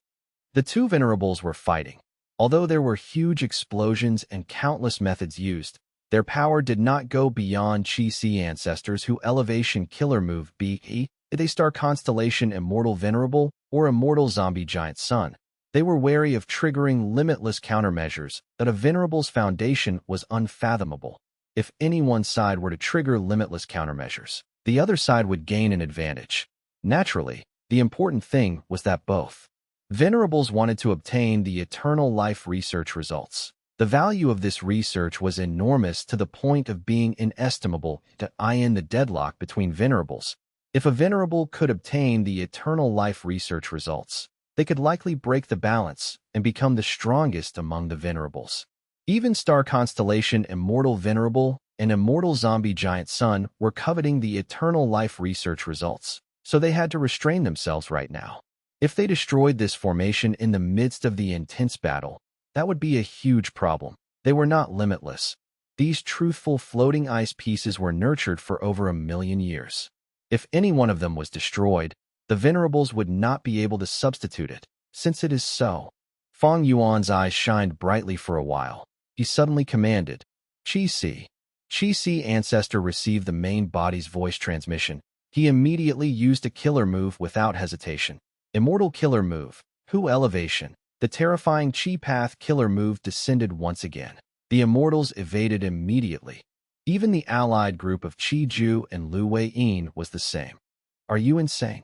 The 2 venerables were fighting. Although there were huge explosions and countless methods used, their power did not go beyond Chi ancestors who elevation killer move be they Star Constellation Immortal Venerable or Immortal Zombie Giant Sun. They were wary of triggering limitless countermeasures. That a Venerable's foundation was unfathomable. If any one side were to trigger limitless countermeasures, the other side would gain an advantage. Naturally, the important thing was that both venerables wanted to obtain the eternal life research results. The value of this research was enormous to the point of being inestimable to end the deadlock between venerables. If a venerable could obtain the eternal life research results, they could likely break the balance and become the strongest among the venerables. Even Star Constellation Immortal Venerable and Immortal Zombie Giant Sun were coveting the eternal life research results, so they had to restrain themselves right now. If they destroyed this formation in the midst of the intense battle, that would be a huge problem. They were not limitless. These truthful floating ice pieces were nurtured for over 1,000,000 years. If any one of them was destroyed, the venerables would not be able to substitute it. Since it is so, Fang Yuan's eyes shined brightly for a while. He suddenly commanded, Qi-Si. Qi-Si ancestor received the main body's voice transmission. He immediately used a killer move without hesitation. Immortal killer move, Hu elevation. The terrifying Qi path killer move descended once again. The immortals evaded immediately. Even the allied group of Qi Ju and Lu Wei-yin was the same. Are you insane?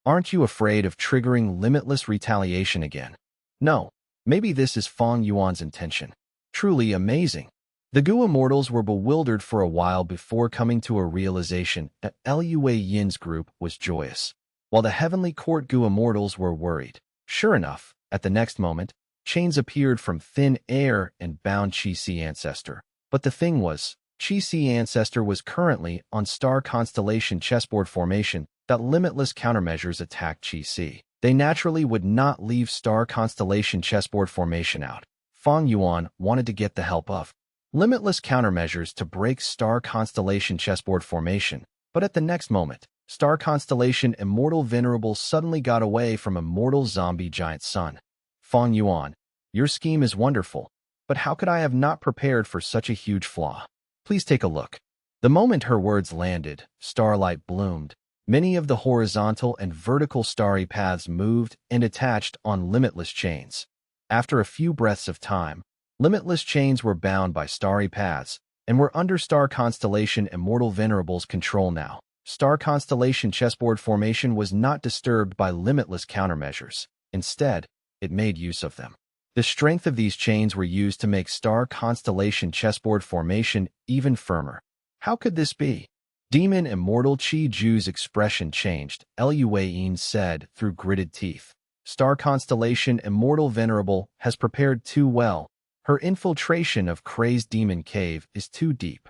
Aren't you afraid of triggering limitless retaliation again? No, maybe this is Fang Yuan's intention. Truly amazing. The Gu immortals were bewildered for a while before coming to a realization that Lu Wei-yin's group was joyous, while the heavenly court Gu immortals were worried. Sure enough, at the next moment, chains appeared from thin air and bound Qi-Si ancestor. But the thing was, Qi-Si ancestor was currently on star constellation chessboard formation that limitless countermeasures attacked Qi-Si. They naturally would not leave star constellation chessboard formation out. Fang Yuan wanted to get the help of limitless countermeasures to break star constellation chessboard formation, but at the next moment, star constellation immortal venerable suddenly got away from immortal zombie giant sun. Fang Yuan, your scheme is wonderful, but how could I have not prepared for such a huge flaw? Please take a look. The moment her words landed, starlight bloomed. Many of the horizontal and vertical starry paths moved and attached on limitless chains. After a few breaths of time, limitless chains were bound by starry paths and were under star constellation immortal venerables' control now. Star constellation chessboard formation was not disturbed by limitless countermeasures. Instead, it made use of them. The strength of these chains were used to make star constellation chessboard formation even firmer. How could this be? Demon immortal Qi Ju's expression changed, Lu Wei-yin said through gritted teeth. Star constellation immortal venerable has prepared too well. Her infiltration of crazed demon cave is too deep.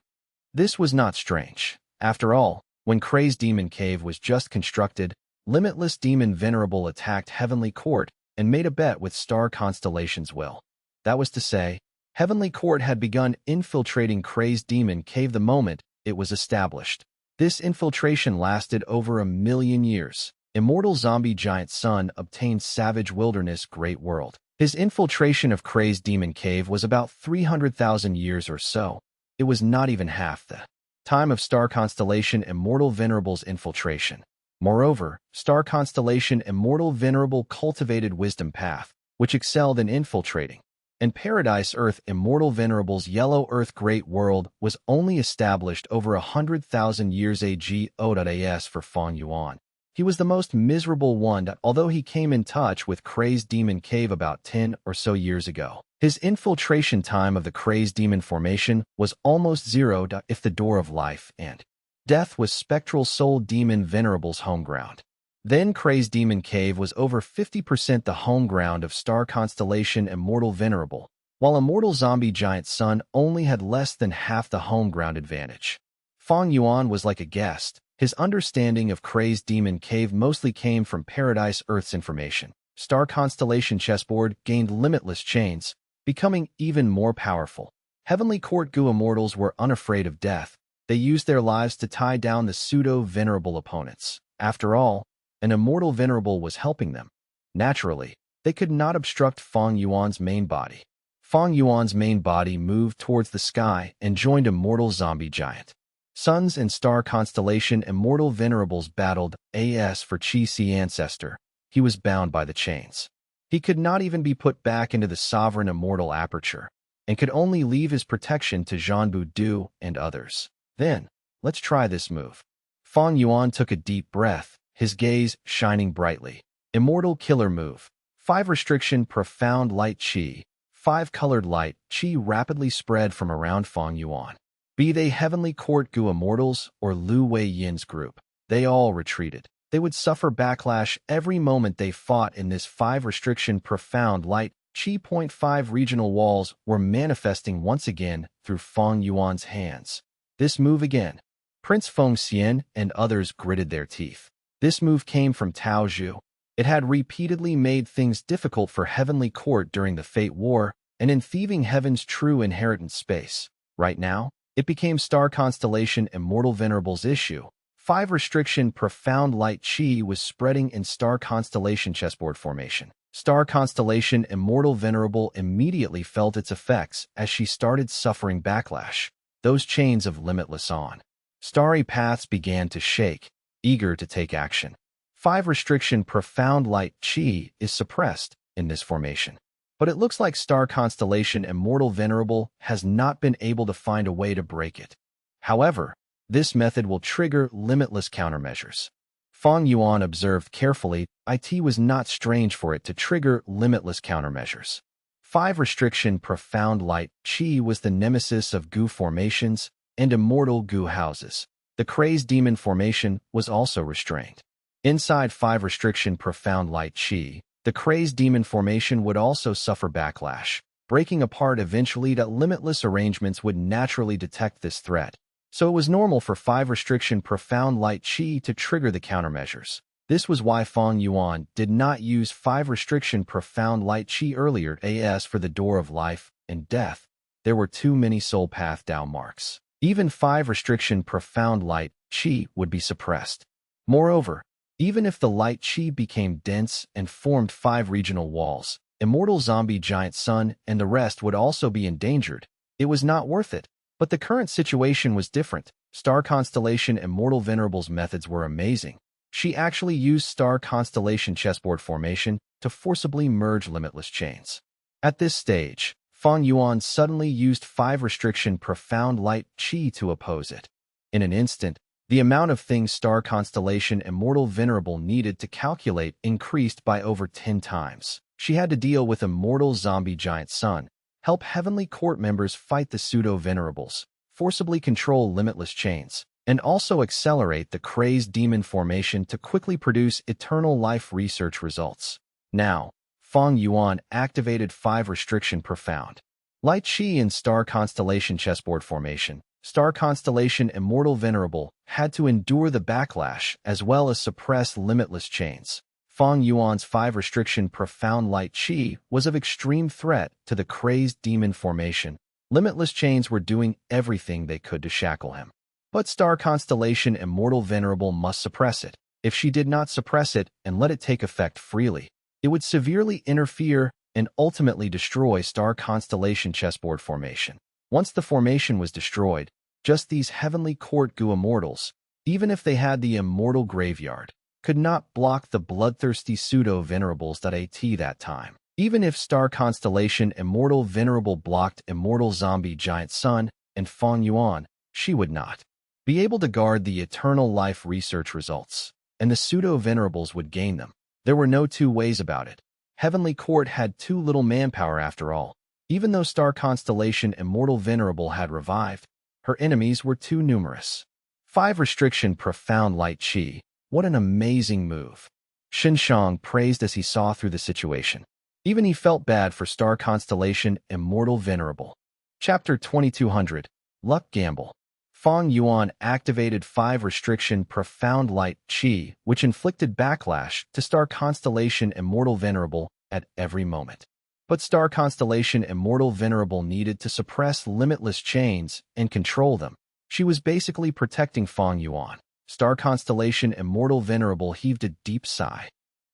This was not strange. After all, when crazed demon cave was just constructed, limitless demon venerable attacked heavenly court and made a bet with star constellation's will. That was to say, heavenly court had begun infiltrating crazed demon cave the moment it was established. This infiltration lasted over 1,000,000 years. Immortal zombie giant sun obtained savage wilderness great world. His infiltration of crazed demon cave was about 300,000 years or so. It was not even half the time of star constellation immortal venerable's infiltration. Moreover, star constellation immortal venerable cultivated wisdom path, which excelled in infiltrating, and paradise earth immortal venerable's yellow earth great world was only established over 100,000 years ago.As for Fang Yuan. He was the most miserable one, although he came in touch with crazed demon cave about 10 or so years ago. His infiltration time of the crazed demon formation was almost zero. If the door of life and death was spectral soul demon venerable's home ground, then crazed demon cave was over 50% the home ground of star constellation immortal venerable, while immortal zombie giant sun only had less than half the home ground advantage. Fang Yuan was like a guest. His understanding of crazed demon cave mostly came from paradise earth's information. Star constellation chessboard gained limitless chains, becoming even more powerful. Heavenly court Gu immortals were unafraid of death. They used their lives to tie down the pseudo-venerable opponents. After all, an immortal venerable was helping them. Naturally, they could not obstruct Fang Yuan's main body. Fang Yuan's main body moved towards the sky and joined immortal zombie giant. Suns and star constellation immortal venerables battled as for Qi-Si ancestor. He was bound by the chains. He could not even be put back into the sovereign immortal aperture, and could only leave his protection to Zhanbu Du and others. Then, let's try this move. Fang Yuan took a deep breath, his gaze shining brightly. Immortal killer move. 5 restriction profound light Qi. 5 colored light Qi rapidly spread from around Fang Yuan. Be they heavenly court Gu immortals or Lu Wei-yin's group, they all retreated. They would suffer backlash every moment they fought in this 5 restriction profound light Qi. 5 regional walls were manifesting once again through Fang Yuan's hands. This move again. Prince Feng Xian and others gritted their teeth. This move came from Tao Zhu. It had repeatedly made things difficult for Heavenly Court during the Fate War and in thieving Heaven's true inheritance space. Right now, it became Star Constellation Immortal Venerable's issue. 5 Restriction Profound Light Chi was spreading in Star Constellation chessboard formation. Star Constellation Immortal Venerable immediately felt its effects as she started suffering backlash. Those chains of limitless on. Starry paths began to shake, eager to take action. 5 Restriction Profound Light Chi is suppressed in this formation. But it looks like Star Constellation Immortal Venerable has not been able to find a way to break it. However, this method will trigger limitless countermeasures. Fang Yuan observed carefully, it was not strange for it to trigger limitless countermeasures. 5 Restriction Profound Light Chi was the nemesis of Gu formations and immortal Gu houses. The crazed demon formation was also restrained. Inside 5 Restriction Profound Light Chi, the crazed demon formation would also suffer backlash, breaking apart eventually that limitless arrangements would naturally detect this threat. So it was normal for 5 Restriction Profound Light Chi to trigger the countermeasures. This was why Fang Yuan did not use 5 Restriction Profound Light Chi earlier as for the door of life and death. There were too many soul path Dao marks. Even 5 Restriction Profound Light Chi would be suppressed. Moreover, even if the light chi became dense and formed 5 regional walls, immortal zombie giant sun and the rest would also be endangered. It was not worth it. But the current situation was different. Star Constellation Immortal Venerable's methods were amazing. She actually used Star Constellation chessboard formation to forcibly merge limitless chains. At this stage, Fang Yuan suddenly used 5 Restriction Profound Light Chi to oppose it. In an instant, the amount of things Star Constellation Immortal Venerable needed to calculate increased by over 10 times. She had to deal with immortal zombie giant sun, help Heavenly Court members fight the pseudo-venerables, forcibly control limitless chains, and also accelerate the crazed demon formation to quickly produce eternal life research results. Now, Fang Yuan activated 5 Restriction Profound Light Chi in Star Constellation chessboard formation. Star Constellation Immortal Venerable had to endure the backlash as well as suppress limitless chains. Fang Yuan's 5 Restriction Profound Light Chi was of extreme threat to the crazed demon formation. Limitless chains were doing everything they could to shackle him. But Star Constellation Immortal Venerable must suppress it. If she did not suppress it and let it take effect freely, it would severely interfere and ultimately destroy Star Constellation chessboard formation. Once the formation was destroyed, just these Heavenly Court Gu immortals, even if they had the immortal graveyard, could not block the bloodthirsty pseudo-venerables that time. Even if Star Constellation Immortal Venerable blocked immortal zombie giant sun and Fang Yuan, she would not be able to guard the eternal life research results, and the pseudo-venerables would gain them. There were no two ways about it. Heavenly Court had too little manpower after all. Even though Star Constellation Immortal Venerable had revived, her enemies were too numerous. 5 Restriction Profound Light Chi. What an amazing move. Xinshang praised as he saw through the situation. Even he felt bad for Star Constellation Immortal Venerable. Chapter 2200. Luck Gamble. Fang Yuan activated 5 Restriction Profound Light Chi, which inflicted backlash to Star Constellation Immortal Venerable at every moment. But Star Constellation Immortal Venerable needed to suppress limitless chains and control them. She was basically protecting Fang Yuan. Star Constellation Immortal Venerable heaved a deep sigh.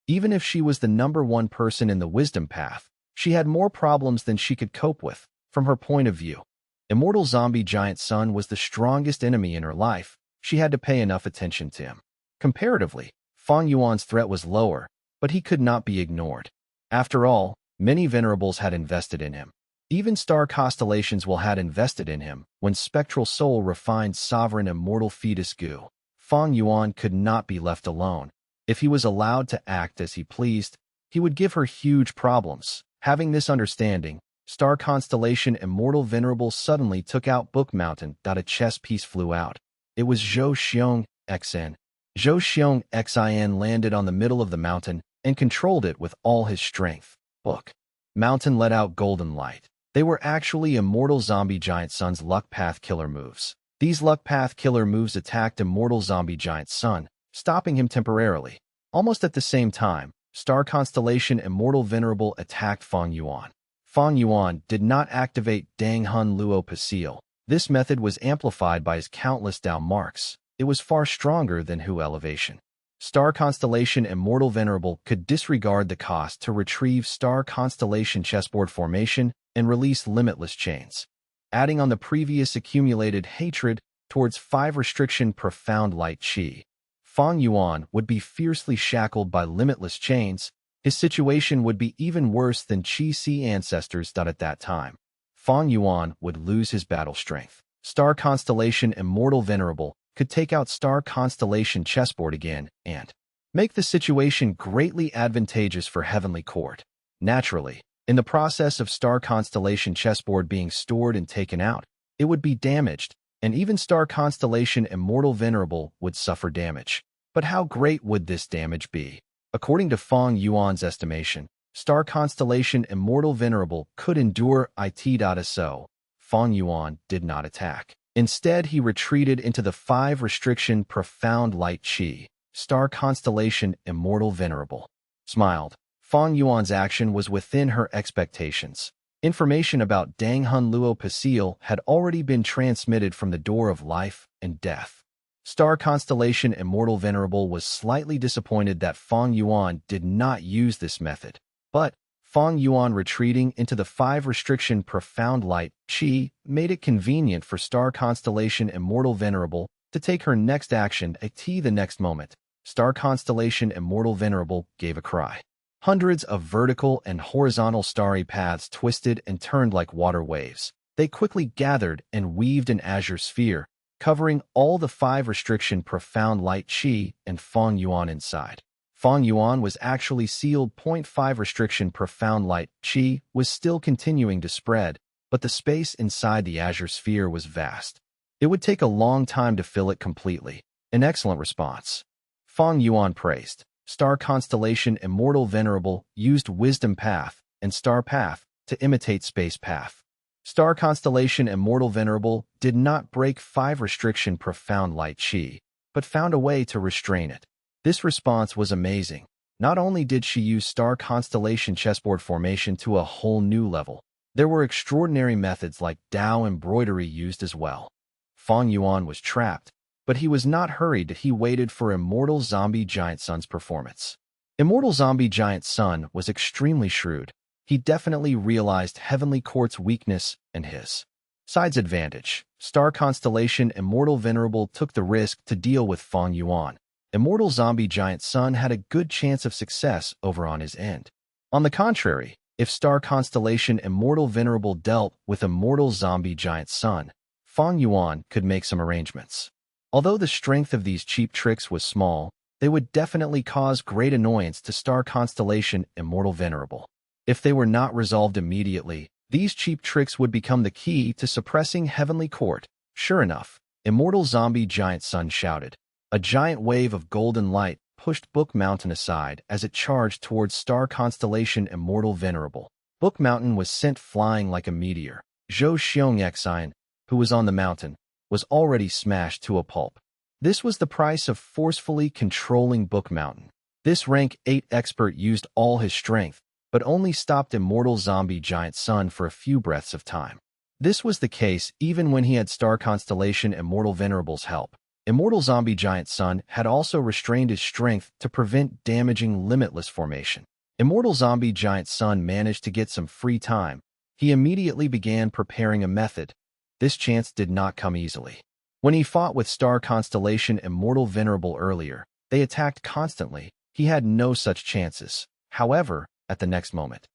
Even if she was the #1 person in the wisdom path, she had more problems than she could cope with. From her point of view, immortal zombie giant sun was the strongest enemy in her life. She had to pay enough attention to him. Comparatively, Fang Yuan's threat was lower, but he could not be ignored. After all, many venerables had invested in him. Even Star Constellations will had invested in him when Spectral Soul refined sovereign immortal fetus Gu. Fang Yuan could not be left alone. If he was allowed to act as he pleased, he would give her huge problems. Having this understanding, Star Constellation Immortal Venerable suddenly took out Book Mountain. A chess piece flew out. It was Zhou Xiong XN. Zhou Xiong XIN landed on the middle of the mountain and controlled it with all his strength. Book Mountain let out golden light. They were actually immortal zombie giant sun's luck path killer moves. These luck path killer moves attacked immortal zombie giant sun, stopping him temporarily. Almost at the same time, Star constellation Immortal Venerable attacked Fang Yuan. Fang Yuan did not activate Dang Hun Luo Pasil. This method was amplified by his countless Dao marks. It was far stronger than Hu elevation. Star constellation Immortal Venerable could disregard the cost to retrieve star constellation chessboard formation and release limitless chains, adding on the previous accumulated hatred towards 5 restriction profound light chi. Fang Yuan would be fiercely shackled by limitless chains. His situation would be even worse than Qi Si ancestors. At that time, Fang Yuan would lose his battle strength. Star constellation Immortal Venerable could take out star constellation chessboard again and make the situation greatly advantageous for Heavenly Court. Naturally, in the process of star constellation chessboard being stored and taken out, it would be damaged, and even star constellation Immortal Venerable would suffer damage. But how great would this damage be? According to Fang Yuan's estimation, star constellation Immortal Venerable could endure it. So, Fang Yuan did not attack. Instead, he retreated into the 5 restriction profound light chi. Star constellation Immortal Venerable smiled. Fang Yuan's action was within her expectations. Information about Dang Hun Luo Pasil had already been transmitted from the door of life and death. Star constellation Immortal Venerable was slightly disappointed that Fang Yuan did not use this method, but Fang Yuan retreating into the 5 restriction profound light chi made it convenient for star constellation Immortal Venerable to take her next action. The next moment, star constellation Immortal Venerable gave a cry. Hundreds of vertical and horizontal starry paths twisted and turned like water waves. They quickly gathered and weaved an azure sphere, covering all the 5 restriction profound light chi and Fang Yuan inside. Fang Yuan was actually sealed. 5 restriction profound light chi was still continuing to spread, but the space inside the azure sphere was vast. It would take a long time to fill it completely. An excellent response. Fang Yuan praised. Star constellation Immortal Venerable used Wisdom Path and Star Path to imitate Space Path. Star constellation Immortal Venerable did not break 5 restriction profound light chi, but found a way to restrain it. This response was amazing. Not only did she use star constellation chessboard formation to a whole new level, there were extraordinary methods like Dao embroidery used as well. Fang Yuan was trapped, but he was not hurried. He waited for Immortal Zombie Giant Sun's performance. Immortal Zombie Giant Sun was extremely shrewd. He definitely realized Heavenly Court's weakness and his side's advantage. Star constellation Immortal Venerable took the risk to deal with Fang Yuan. Immortal Zombie Giant Sun had a good chance of success over on his end. On the contrary, if star constellation Immortal Venerable dealt with Immortal Zombie Giant Sun, Fang Yuan could make some arrangements. Although the strength of these cheap tricks was small, they would definitely cause great annoyance to star constellation Immortal Venerable. If they were not resolved immediately, these cheap tricks would become the key to suppressing Heavenly Court. Sure enough, Immortal Zombie Giant Sun shouted. A giant wave of golden light pushed Book Mountain aside as it charged towards star constellation Immortal Venerable. Book Mountain was sent flying like a meteor. Zhou Xiongxian, who was on the mountain, was already smashed to a pulp. This was the price of forcefully controlling Book Mountain. This rank 8 expert used all his strength, but only stopped Immortal Zombie Giant Sun for a few breaths of time. This was the case even when he had star constellation Immortal Venerable's help. Immortal Zombie Giant Sun had also restrained his strength to prevent damaging limitless formation. Immortal Zombie Giant Sun managed to get some free time. He immediately began preparing a method. This chance did not come easily. When he fought with star constellation Immortal Venerable earlier, they attacked constantly. He had no such chances. However, at the next moment,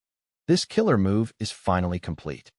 this killer move is finally complete.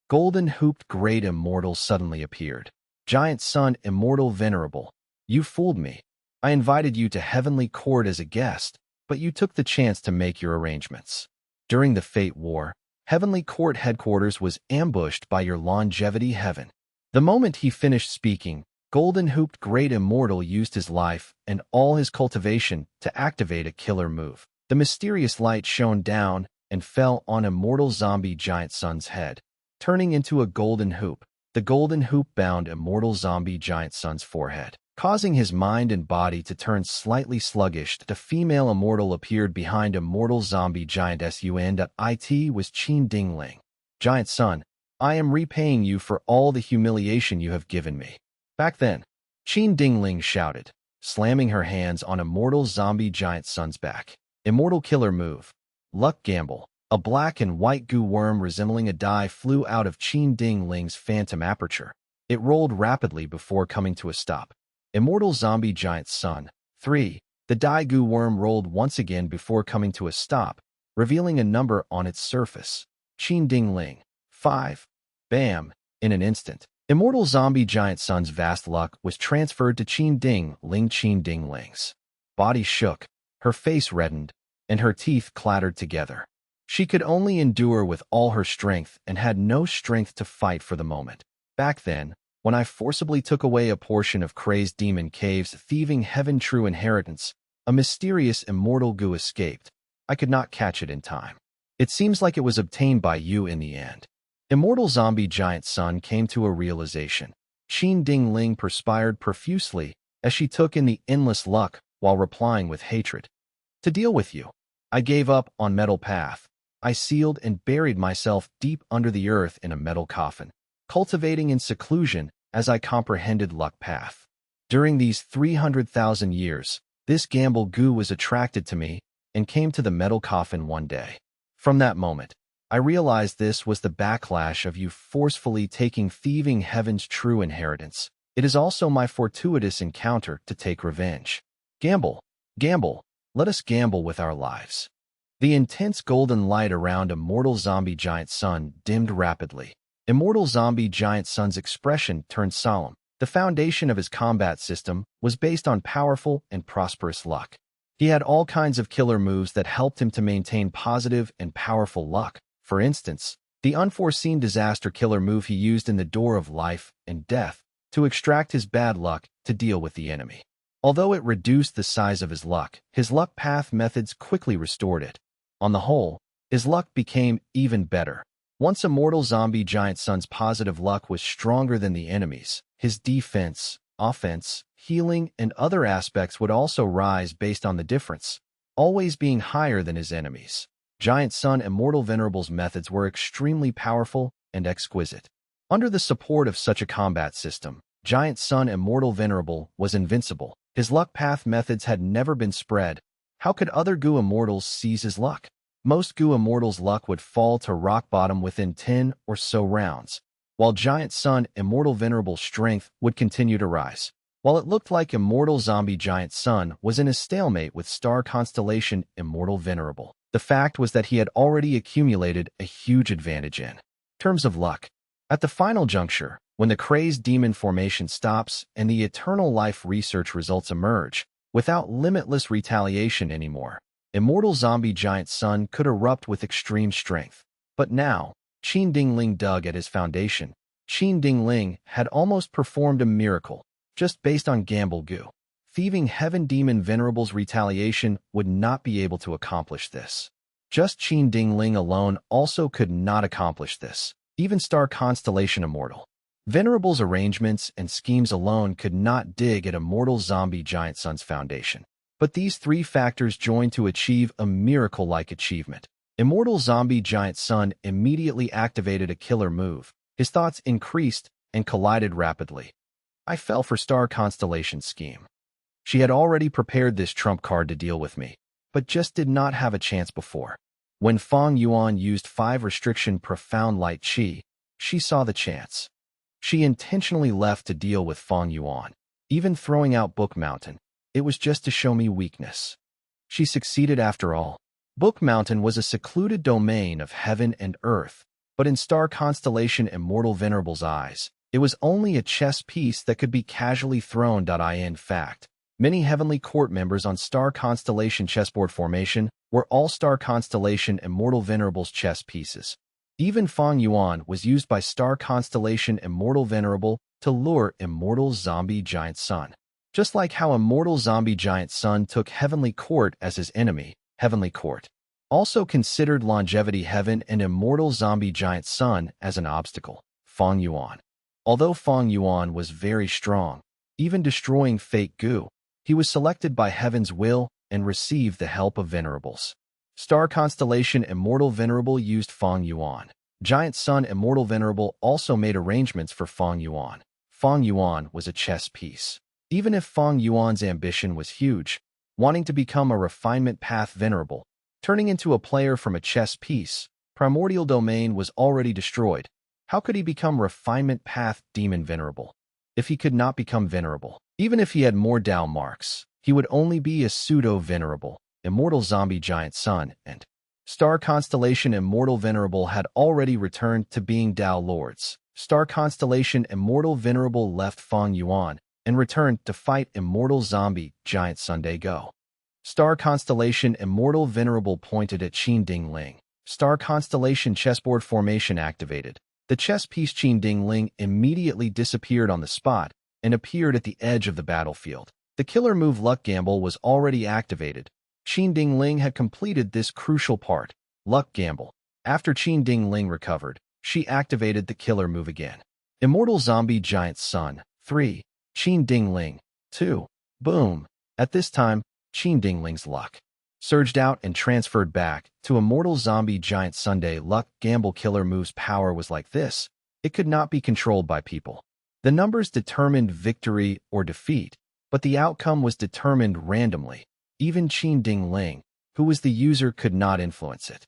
Golden Hooped Great Immortal suddenly appeared. Giant Sun Immortal Venerable, you fooled me. I invited you to Heavenly Court as a guest, but you took the chance to make your arrangements. During the Fate War, Heavenly Court headquarters was ambushed by your longevity heaven. The moment he finished speaking, Golden Hooped Great Immortal used his life and all his cultivation to activate a killer move. The mysterious light shone down and fell on Immortal Zombie Giant Sun's head, turning into a golden hoop. The golden hoop bound Immortal Zombie Giant Sun's forehead, causing his mind and body to turn slightly sluggish. The female immortal appeared behind immortal zombie giant Sun.It was Qin Dingling. Giant Sun, I am repaying you for all the humiliation you have given me. Back then, Qin Dingling shouted, slamming her hands on immortal zombie giant Sun's back. Immortal killer move. Luck gamble. A black and white goo worm resembling a die flew out of Qin Dingling's phantom aperture. It rolled rapidly before coming to a stop. Immortal zombie giant Sun. 3. The die goo worm rolled once again before coming to a stop, revealing a number on its surface. Qin Dingling. 5. Bam! In an instant, immortal zombie giant Sun's vast luck was transferred to Qin Dingling's body shook, her face reddened, and her teeth clattered together. She could only endure with all her strength and had no strength to fight for the moment. Back then, when I forcibly took away a portion of Crazed Demon Cave's thieving heaven true inheritance, a mysterious immortal goo escaped. I could not catch it in time. It seems like it was obtained by you in the end. Immortal zombie giant Sun came to a realization. Qin Dingling perspired profusely as she took in the endless luck while replying with hatred. To deal with you, I gave up on metal path. I sealed and buried myself deep under the earth in a metal coffin, cultivating in seclusion as I comprehended luck path. During these 300,000 years, this gamble goo was attracted to me and came to the metal coffin one day. From that moment, I realized this was the backlash of you forcefully taking thieving heaven's true inheritance. It is also my fortuitous encounter to take revenge. Gamble, gamble, let us gamble with our lives. The intense golden light around immortal zombie giant Sun dimmed rapidly. Immortal zombie giant Sun's expression turned solemn. The foundation of his combat system was based on powerful and prosperous luck. He had all kinds of killer moves that helped him to maintain positive and powerful luck. For instance, the unforeseen disaster killer move he used in the Door of Life and Death to extract his bad luck to deal with the enemy. Although it reduced the size of his luck path methods quickly restored it. On the whole, his luck became even better. Once immortal zombie giant Sun's positive luck was stronger than the enemy's, his defense, offense, healing, and other aspects would also rise based on the difference, always being higher than his enemies. Giant Sun Immortal Venerable's methods were extremely powerful and exquisite. Under the support of such a combat system, Giant Sun Immortal Venerable was invincible. His luck path methods had never been spread. How could other goo immortals seize his luck? Most goo immortals' luck would fall to rock bottom within 10 or so rounds, while Giant Sun Immortal Venerable's strength would continue to rise. While it looked like immortal zombie Giant Sun was in a stalemate with star constellation Immortal Venerable, the fact was that he had already accumulated a huge advantage in terms of luck. At the final juncture, when the Crazed Demon formation stops and the eternal life research results emerge, without limitless retaliation anymore, immortal zombie Giant Sun could erupt with extreme strength. But now, Qin Dingling dug at his foundation. Qin Dingling had almost performed a miracle, just based on gamble goo. Thieving Heaven Demon Venerable's retaliation would not be able to accomplish this. Just Qin Dingling alone also could not accomplish this. Even Star Constellation Immortal Venerable's arrangements and schemes alone could not dig at immortal zombie Giant Sun's foundation. But these three factors joined to achieve a miracle-like achievement. Immortal zombie Giant Sun immediately activated a killer move. His thoughts increased and collided rapidly. I fell for Star Constellation's scheme. She had already prepared this trump card to deal with me, but just did not have a chance before. When Fang Yuan used 5 restriction profound light chi, she saw the chance. She intentionally left to deal with Fang Yuan, even throwing out Book Mountain. It was just to show me weakness. She succeeded after all. Book Mountain was a secluded domain of heaven and earth, but in Star Constellation Immortal Venerable's eyes, it was only a chess piece that could be casually thrown. In fact, many Heavenly Court members on Star Constellation chessboard formation were all Star Constellation Immortal Venerable's chess pieces. Even Fang Yuan was used by Star Constellation Immortal Venerable to lure Immortal Zombie Giant Sun. Just like how Immortal Zombie Giant Sun took Heavenly Court as his enemy, Heavenly Court also considered Longevity Heaven and Immortal Zombie Giant Sun as an obstacle. Fang Yuan. Although Fang Yuan was very strong, even destroying fake goo. He was selected by heaven's will and received the help of venerables. Star constellation Immortal Venerable used Fang Yuan. Giant Sun Immortal Venerable also made arrangements for Fang Yuan. Fang Yuan was a chess piece. Even if Fang Yuan's ambition was huge, wanting to become a refinement path venerable, turning into a player from a chess piece, primordial domain was already destroyed. How could he become refinement path demon venerable? If he could not become venerable, even if he had more Tao marks, he would only be a pseudo-venerable, immortal zombie giant sun, and Star constellation Immortal Venerable had already returned to being Tao lords. Star constellation Immortal Venerable left Fang Yuan and returned to fight immortal zombie giant Sunday Go. Star constellation Immortal Venerable pointed at Qin Ding Ling. Star constellation chessboard formation activated. The chess piece Qin Ding Ling immediately disappeared on the spot and appeared at the edge of the battlefield. The killer move Luck Gamble was already activated. Qin Ding Ling had completed this crucial part, Luck Gamble. After Qin Ding Ling recovered, she activated the killer move again. Immortal Zombie Giant Sun, 3. Qin Ding Ling, 2. Boom. At this time, Qin Ding Ling's luck surged out and transferred back to Immortal Zombie Giant Sunday. Luck Gamble killer move's power was like this. It could not be controlled by people. The numbers determined victory or defeat, but the outcome was determined randomly. Even Qin Ding Ling, who was the user, could not influence it.